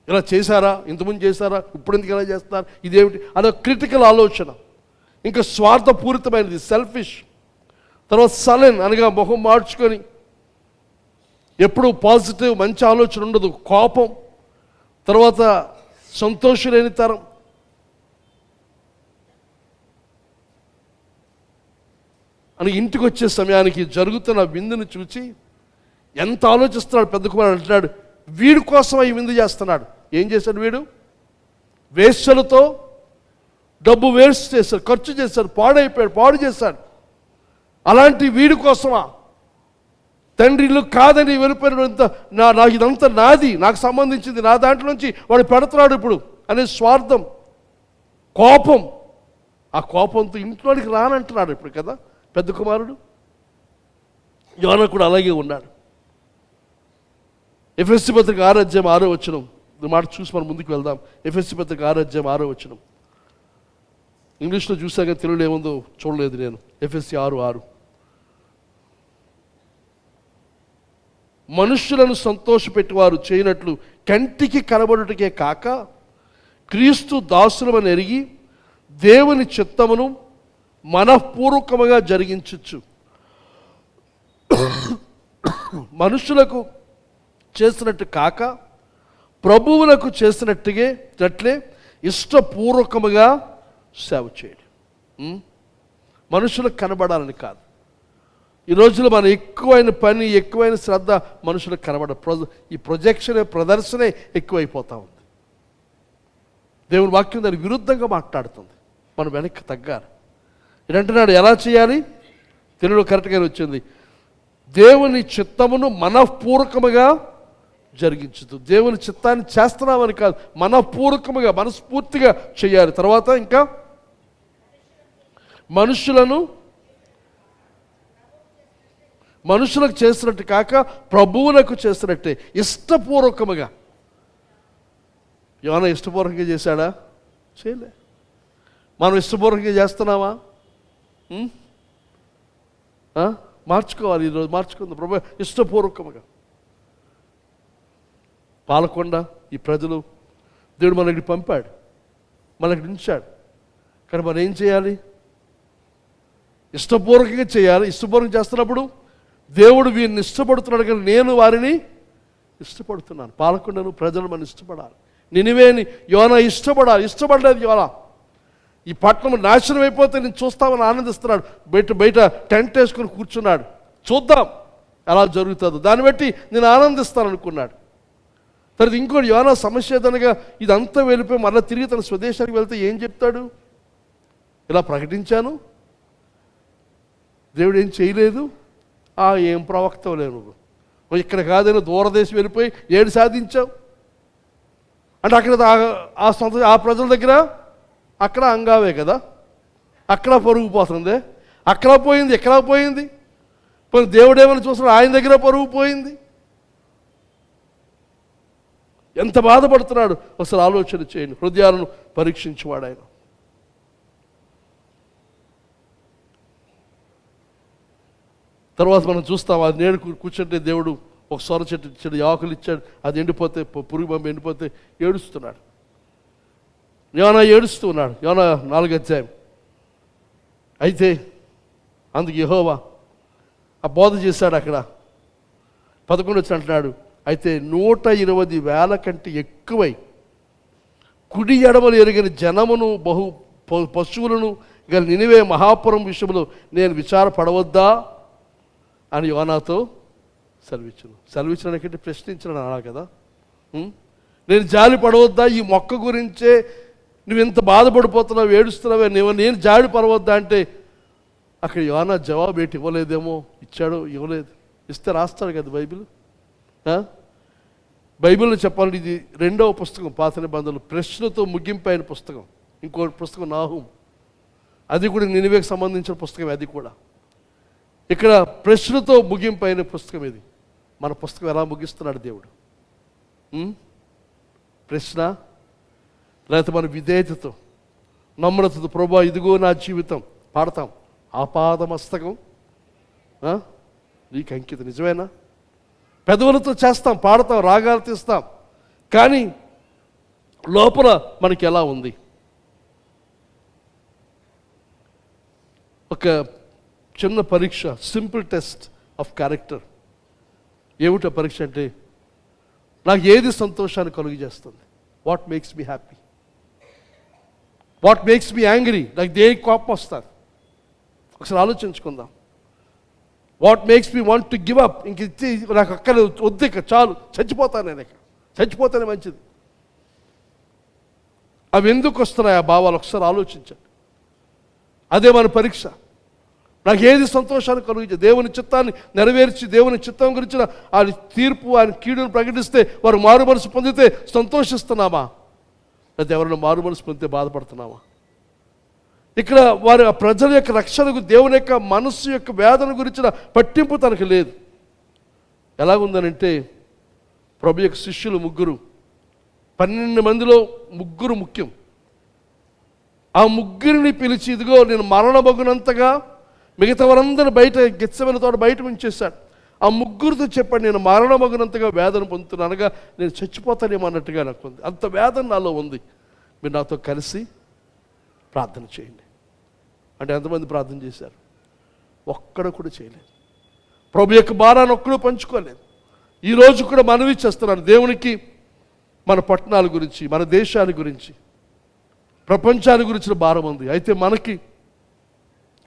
ఇలా చేశారా, ఇంతకుముందు చేశారా, ఇప్పుడు ఎందుకు ఇలా చేస్తున్నారు, ఇదేమిటి, అదొక క్రిటికల్ ఆలోచన. ఇంకా స్వార్థపూరితమైనది, సెల్ఫిష్. తర్వాత సలెన్, అనగా మొహం మార్చుకొని ఎప్పుడు పాజిటివ్ మంచి ఆలోచన ఉండదు, కోపం. తర్వాత సంతోషలేని తరం. అని ఇంటికి వచ్చే సమయానికి జరుగుతున్న విందుని చూసి ఎంత ఆలోచిస్తున్నాడు పెద్ద కుమారుడు. అంటున్నాడు, వీడి కోసం ఈ విందు చేస్తున్నాడు. ఏం చేశాడు వీడు? వేశ్యలతో డబ్బు వేస్ట్ చేశాడు, ఖర్చు చేశాడు, పాడు చేశాడు. అలాంటి వీడి కోసమా? తండ్రి ఇల్లు కాదని వెళ్ళిపోయినంత నాకు ఇదంతా నాది, నాకు సంబంధించింది, నా దాంట్లో నుంచి వాడు పెడుతున్నాడు ఇప్పుడు అనే స్వార్థం, కోపం. ఆ కోపంతో ఇంట్లోనికి రానంటున్నాడు ఇప్పుడు కదా పెద్ద కుమారుడు. యోనా కూడా అలాగే ఉన్నాడు. ఎఫెసీ పత్రిక 6:6 ఈ మాట చూసి మనం ముందుకు వెళ్దాం. ఎఫెసీ పత్రిక 6:6 ఇంగ్లీష్లో చూసాక తెలుగులో ఏముందో చూడలేదు నేను. ఎఫెసీ 6:6 మనుష్యులను సంతోషపెట్టేవారు చేయనట్లు కంటికి కనబడుటకే కాక క్రీస్తు దాసులమని ఎరిగి దేవుని చిత్తమును మనఃపూర్వకముగా జరిగించచ్చు. మనుషులకు చేసినట్టు కాక ప్రభువులకు చేసినట్లే ఇష్టపూర్వకముగా సేవ చేయడం. మనుషులకు కనబడాలని కాదు. ఈ రోజులో మన ఎక్కువైన పని, ఎక్కువైన శ్రద్ధ మనుషులకు ఈ ప్రదర్శనే ఎక్కువైపోతూ ఉంది. దేవుని వాక్యం దానికి విరుద్ధంగా మాట్లాడుతుంది. మనం వెనక్కి తగ్గాలి. ఏంటంటున్నాడు, ఎలా చేయాలి? తెలుగులో కరెక్ట్గానే వచ్చింది. దేవుని చిత్తమును మనఃపూర్వకముగా జరిగించదు. దేవుని చిత్తాన్ని చేస్తున్నామని కాదు, మనఃపూర్వకముగా మనస్ఫూర్తిగా చేయాలి. తర్వాత ఇంకా మనుషులకు చేసినట్టు కాక ప్రభువులకు చేసినట్టే ఇష్టపూర్వకముగా. యోనా ఇష్టపూర్వకంగా చేశాడా? చేయలే. మనం ఇష్టపూర్వకంగా చేస్తున్నామా? మార్చుకోవాలి. ఈరోజు మార్చుకుందాం. ప్రభు ఇష్టపూర్వకంగా పాలకొండ ఈ ప్రజలు దేవుడు మనకి పంపాడు, మనకి ఉంచాడు. కానీ మనం ఏం చేయాలి? ఇష్టపూర్వకంగా చేయాలి. ఇష్టపూర్వకంగా చేస్తున్నప్పుడు దేవుడు వీరిని ఇష్టపడుతున్నాడు, కానీ నేను వారిని ఇష్టపడుతున్నాను. పాలకొండను ప్రజలు మనం ఇష్టపడాలి. నినివేని యోనా ఇష్టపడాలి. ఇష్టపడలేదు యోనా. ఈ పట్టణం నాశనం అయిపోతే నేను చూస్తామని ఆనందిస్తున్నాడు. బయట టెంట్ వేసుకొని కూర్చున్నాడు. చూద్దాం ఎలా జరుగుతుందో, దాన్ని బట్టి నేను ఆనందిస్తాను అనుకున్నాడు. తర్వాత ఇంకోటి యోనా సమస్య ఏదనగా ఇదంతా వెళ్ళిపోయి మళ్ళీ తిరిగి తన స్వదేశానికి వెళ్తే ఏం చెప్తాడు? ఇలా ప్రకటించాను, దేవుడు ఏం చేయలేదు. ఏం ప్రవక్తవు లేవు నువ్వు, ఇక్కడ కాదని దూరదేశం వెళ్ళిపోయి ఏడు సాధించావు అంటే అక్కడ ఆ ప్రజల దగ్గర అక్కడ అంగావే కదా, అక్కడ పరుగు పోతుంది. అక్కడ పోయింది, ఎక్కడ పోయింది. దేవుడు ఏమైనా చూస్తున్నాడు, ఆయన దగ్గర పరుగు పోయింది. ఎంత బాధపడుతున్నాడు అసలు ఆలోచన చేయండి. హృదయాలను పరీక్షించేవాడు ఆయన. తర్వాత మనం చూస్తాం, అది నేడు కూర్చుంటే దేవుడు ఒక సొర చెట్టు ఇచ్చాడు, ఆకులు ఇచ్చాడు, అది ఎండిపోతే పురుగు పంపి ఎండిపోతే ఏడుస్తున్నాడు. యోనా ఏడుస్తూ ఉన్నాడు. యోనా 4వ అధ్యాయం. అయితే అందుకు యెహోవా ఆ బోధ చేశాడు. అక్కడ 11 వచ్చి అంటున్నాడు, అయితే 120,000 కంటే ఎక్కువై కుడి ఎడమలు ఎరిగిన జనమును బహు పశువులను గల నినివే మహాపురం విషయంలో నేను విచారపడవద్దా అని యోనాతో సెలవిచ్చినకంటే ప్రశ్నించిన అన్నాడు కదా. నేను జాలి పడవద్దా? ఈ మొక్క గురించే నువ్వు ఎంత బాధపడిపోతున్నావు, ఏడుస్తున్నావే, నేను జాలి పడవద్దా అంటే అక్కడ యోనా జవాబు ఏంటి ఇవ్వలేదేమో. ఇచ్చాడు? ఇవ్వలేదు. ఇస్తే రాస్తాడు కదా బైబిల్. బైబిల్ని చెప్పాలంటే ఇది 2వ పుస్తకం పాత నిబంధనలు, ప్రశ్నతో ముగింపైన పుస్తకం. ఇంకో పుస్తకం నాహూం, అది కూడా నినివేకి సంబంధించిన పుస్తకం. అది కూడా ఇక్కడ ప్రశ్నతో ముగింపైన పుస్తకం. ఇది మన పుస్తకం ఎలా ముగిస్తున్నాడు దేవుడు? ప్రశ్న, లేకపోతే మన విధేయతతో నమ్రతతో ప్రభువా ఇదిగో నా జీవితం పాడతాం. ఆపాదమస్తకం నీకు అంకితం. నిజమేనా? పెదవులతో చేస్తాం, పాడతాం, రాగాలు తీస్తాం, కానీ లోపల మనకి ఎలా ఉంది? ఒక చిన్న పరీక్ష, సింపుల్ టెస్ట్ ఆఫ్ క్యారెక్టర్. ఏమిటో పరీక్ష అంటే, నాకు ఏది సంతోషాన్ని కలుగు చేస్తుంది? What makes me happy? What makes me angry? నాకు దేనికి కోపం వస్తుంది? ఒకసారి ఆలోచించుకుందాం. What makes me want to give up? ఇంక నాకు అక్కడ వద్దు, ఇక చాలు, చచ్చిపోతాను నేను, ఇక చచ్చిపోతానే మంచిది. అవి ఎందుకు వస్తున్నాయి ఆ భావాలు? ఒకసారి ఆలోచించండి. అదే మన పరీక్ష. నాకు ఏది సంతోషాన్ని కలుగు? దేవుని చిత్తాన్ని నెరవేర్చి దేవుని చిత్తం గురించిన ఆయన తీర్పు, ఆయన కీడును ప్రకటిస్తే వారు మారు మనసు పొందితే సంతోషిస్తున్నామా? లేదా ఎవరైనా మారు మనసు పొందితే బాధపడుతున్నామా? ఇక్కడ వారి ఆ ప్రజల యొక్క రక్షణకు దేవుని యొక్క మనస్సు యొక్క వేదన గురించిన పట్టింపు తనకు లేదు. ఎలాగుందనంటే, ప్రభు యొక్క శిష్యులు 3, 12 మందిలో 3 ముఖ్యం. ఆ 3ని పిలిచి, ఇదిగో నేను మరణమగునంతగా మిగతా వారందరూ బయట గెత్సేమనే తోట బయట ఉంచేశాడు. ఆ 3తో చెప్పండి, నేను మరణమగునంతగా వేదన పొందుతున్నాను, అనగా నేను చచ్చిపోతానేమో అన్నట్టుగా నాకు ఉంది. అంత వేదన నాలో ఉంది. మీరు నాతో కలిసి ప్రార్థన చేయండి అంటే ఎంతమంది ప్రార్థన చేశారు? ఒక్కడు కూడా చేయలేదు. ప్రభు యొక్క భారాన్ని ఒక్కడు పంచుకోలేదు. ఈరోజు కూడా మనవి చేస్తున్నాను దేవునికి, మన పట్టణాల గురించి, మన దేశాల గురించి, ప్రపంచాన్ని గురించిన భారం ఉంది. అయితే మనకి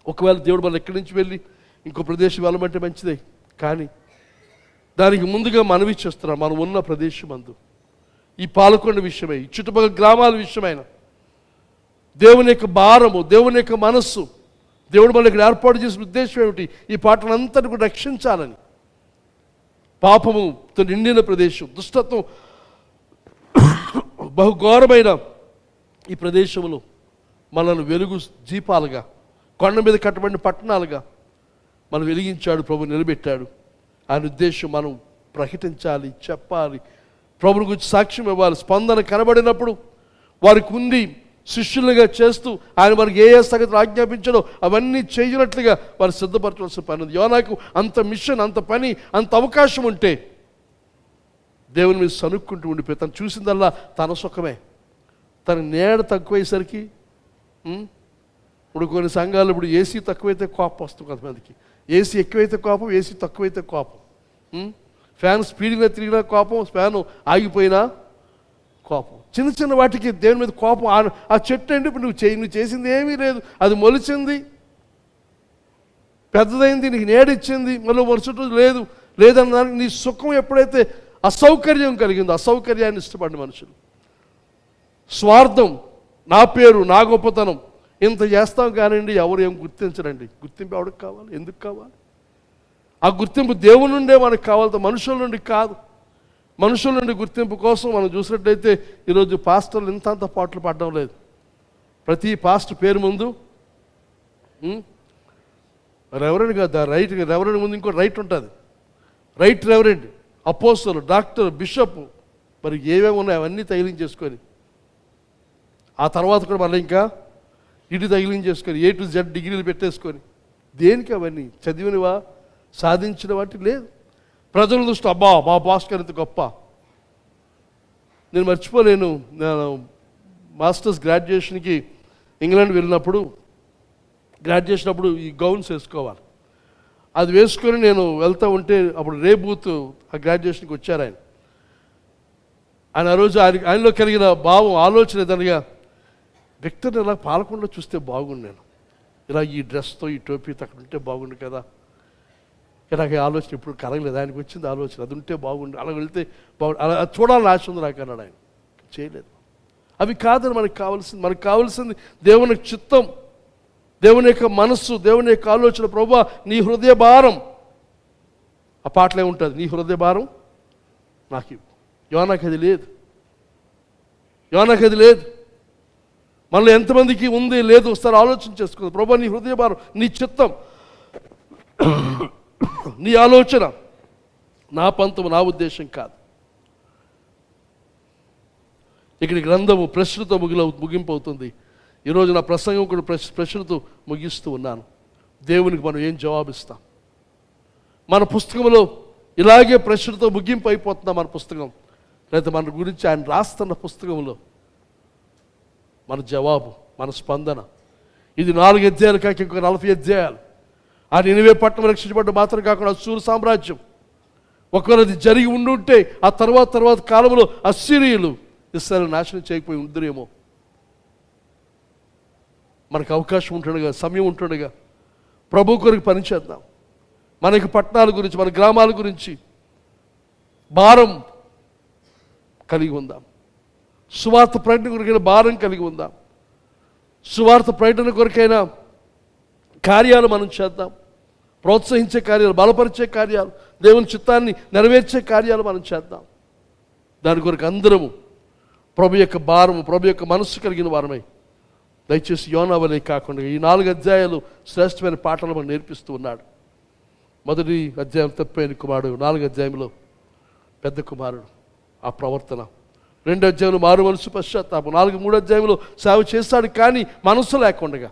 ఒకవేళ దేవుడు మనం ఎక్కడి నుంచి వెళ్ళి ఇంకో ప్రదేశం వెళ్ళమంటే మంచిదే, కానీ దానికి ముందుగా మనవి చేస్తున్నాం. మనం ఉన్న ప్రదేశం అందు ఈ పాలకొండ విషయమై, ఈ చుట్టుపక్కల గ్రామాల విషయమైన దేవుని యొక్క భారము, దేవుని యొక్క మనస్సు, దేవుడు మనకి ఏర్పాటు చేసిన ఉద్దేశం ఏమిటి? ఈ పాటనంతటి కూడా రక్షించాలని. పాపముతో నిండిన ప్రదేశం, దుష్టత్వం బహుఘోరమైన ఈ ప్రదేశంలో మనల్ని వెలుగు దీపాలుగా, కొండ మీద కట్టబడిన పట్టణాలుగా మనం వెలిగించాడు ప్రభు, నిలబెట్టాడు. ఆయన ఉద్దేశం మనం ప్రకటించాలి, చెప్పాలి, ప్రభుని గురించి సాక్ష్యం ఇవ్వాలి. స్పందన కనబడినప్పుడు వారికి ఉండి శిష్యులుగా చేస్తూ ఆయన వారికి ఏ సంగతులు ఆజ్ఞాపించడో అవన్నీ చేయనట్లుగా వారు సిద్ధపరచవలసిన పని ఉంది. యోనాకు అంత మిషన్, అంత పని, అంత అవకాశం ఉంటే దేవుని మీద సనుక్కుంటూ ఉండిపోయి తను చూసిందల్లా తన సుఖమే. తన నీడ తక్కువయ్యేసరికి ఇప్పుడు కొన్ని సంఘాలు ఇప్పుడు ఏసీ తక్కువైతే కోపం వస్తుంది కొంతమందికి, ఏసీ ఎక్కువైతే కోపం, ఏసీ తక్కువైతే కోపం, ఫ్యాన్ స్పీడ్గా తిరిగినా కోపం, ఫ్యాను ఆగిపోయినా కోపం. చిన్న చిన్న వాటికి దేవుని మీద కోపం. ఆ చెట్టు అంటే ఇప్పుడు నువ్వు చేసింది ఏమీ లేదు, అది మొలిచింది, పెద్దదైంది, నీకు నీడిచ్చింది, మళ్ళీ మరుసటి రోజు లేదన్నదానికి నీ సుఖం ఎప్పుడైతే అసౌకర్యం కలిగిందో, అసౌకర్యాన్ని ఇష్టపడిన మనుషులు, స్వార్థం, నా పేరు, నా గొప్పతనం, ఇంత చేస్తాం కానివ్వండి ఎవరు ఏం గుర్తించరండి. గుర్తింపు ఎవరికి కావాలి? ఎందుకు కావాలి? ఆ గుర్తింపు దేవుని నుండే మనకు కావాలి, మనుషుల నుండి కాదు. మనుషుల నుండి గుర్తింపు కోసం మనం చూసినట్లయితే ఈరోజు పాస్టర్లు ఇంతంత పాటలు పాడడం లేదు. ప్రతి పాస్టర్ పేరు ముందు రెవరెండ్ కాదు, రైట్ రెవరెండ్ ముందు ఇంకో రైట్ ఉంటుంది. రైట్ రెవరెండ్, అపోస్తలు, డాక్టర్, బిషప్, మరి ఏమేమి ఉన్నాయి అవన్నీ తగిలించేసుకొని ఆ తర్వాత కూడా మళ్ళీ ఇంకా ఇటు తగిలించేసుకొని A to Z డిగ్రీలు పెట్టేసుకొని దేనికి అవన్నీ? చదివినవా, సాధించిన వాటి లేదు. ప్రజల దృష్టి అబ్బా మా భాస్కర్ ఇంత గొప్ప. నేను మర్చిపోలేను, నేను మాస్టర్స్ గ్రాడ్యుయేషన్కి ఇంగ్లాండ్ వెళ్ళినప్పుడు, గ్రాడ్యుయేషన్ అప్పుడు ఈ గౌన్స్ వేసుకోవాలి. అది వేసుకొని నేను వెళ్తూ ఉంటే అప్పుడు రేబూత్ ఆ గ్రాడ్యుయేషన్కి వచ్చారు ఆయన. ఆ రోజు ఆయనలో కలిగిన భావం, ఆలోచన ఏదనగా విక్టర్ని ఇలా పాలకుండా చూస్తే బాగుండు, నేను ఇలా ఈ డ్రెస్తో ఈ టోపీతో అక్కడ ఉంటే బాగుండు కదా. ఇలాగ ఆలోచన ఇప్పుడు కలగలేదు, ఆయనకు వచ్చింది ఆలోచన, అది ఉంటే బాగుండు, అలా వెళ్తే బాగుండు, అలా చూడాలని ఆశ ఉంది నాకు అన్నాడు ఆయన. చేయలేదు. అవి కాదని మనకు కావాల్సింది దేవుని చిత్తం, దేవుని యొక్క మనస్సు, దేవుని యొక్క ఆలోచన. ప్రభువా నీ హృదయ భారం, ఆ పాటలే ఉంటుంది, నీ హృదయ భారం నాకు ఇవ్వు. యోనాకి అది లేదు. మనలో ఎంతమందికి ఉంది లేదు వస్తారు ఆలోచన చేసుకుంది. ప్రభువా నీ హృదయ భారం, నీ చిత్తం, నీ ఆలోచన, నా పంతం, నా ఉద్దేశం కాదు. ఇక్కడ గ్రంథము ప్రశ్నతో ముగింపు అవుతుంది. ఈరోజు నా ప్రసంగం కూడా ప్రశ్నతో ముగిస్తూ ఉన్నాను. దేవునికి మనం ఏం జవాబిస్తాం? మన పుస్తకంలో ఇలాగే ప్రశ్నతో ముగింపు అయిపోతుందా మన పుస్తకం? లేదా మన గురించి ఆయన రాస్తున్న పుస్తకంలో మన జవాబు, మన స్పందన? ఇది 4 అధ్యాయాలు కాక ఇంకొక 40 అధ్యాయాలు. ఆ నినివే పట్టణం రక్షించబడ్డ మాత్రం కాకుండా అశ్షూరు సామ్రాజ్యం ఒకవేళ అది జరిగి ఉండుంటే ఆ తర్వాత కాలంలో అశ్షూరీయులు ఇశ్రాయేలు నాశనం చేయకపోయి ఉందరేమో. మనకు అవకాశం ఉంటుండగా, సమయం ఉంటుండగా ప్రభు కొరకు పనిచేద్దాం. మనకి పట్టణాల గురించి, మన గ్రామాల గురించి భారం కలిగి ఉందాం. సువార్త ప్రకటన కొరకైన భారం కలిగి ఉందాం. సువార్త ప్రకటన కొరకైన కార్యాలు మనం చేద్దాం. ప్రోత్సహించే కార్యాలు, బలపరిచే కార్యాలు, దేవుని చిత్తాన్ని నెరవేర్చే కార్యాలు మనం చేద్దాం. దాని కొరకు అందరము ప్రభు యొక్క భారము, ప్రభు యొక్క మనస్సు కలిగిన వారమై దయచేసి యోనా వలె కాకుండా ఈ 4 అధ్యాయాలు శ్రేష్టమైన పాఠాలు మనం నేర్పిస్తూ ఉన్నాడు. మొదటి అధ్యాయం తప్పైన కుమారుడు, 4 అధ్యాయంలో పెద్ద కుమారుడు ఆ ప్రవర్తన, 2 అధ్యాయంలో మారు మనసు పశ్చాత్తాపం, 3 అధ్యాయంలో సేవ చేస్తాడు కానీ మనస్సు లేకుండా,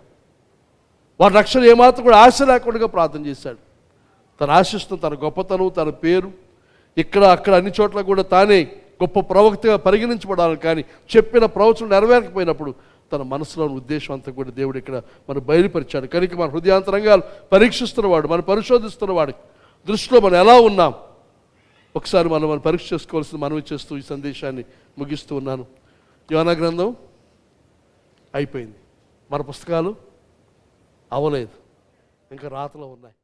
వారి రక్షణ ఏమాత్రం కూడా ఆశ లేకుండా ప్రార్థన చేశాడు. తను ఆశిస్తున్న తన గొప్పతనం, తన పేరు ఇక్కడ అక్కడ అన్ని చోట్ల కూడా తానే గొప్ప ప్రవక్తగా పరిగణించబడాలని, కానీ చెప్పిన ప్రవచనం నెరవేరకపోయినప్పుడు తన మనసులోని ఉద్దేశం అంతా కూడా దేవుడు ఇక్కడ మనం బయలుపరిచాడు. కనుక మన హృదయాంతరంగాలు పరీక్షిస్తున్నవాడు, మనం పరిశోధిస్తున్నవాడు దృష్టిలో మనం ఎలా ఉన్నాం ఒకసారి మనం పరీక్ష చేసుకోవాల్సింది మనవి చేస్తూ ఈ సందేశాన్ని ముగిస్తూ ఉన్నాను. యోనా గ్రంథం అయిపోయింది, మన పుస్తకాలు అవలేదు, ఇంకా రాతలో ఉన్నాయి.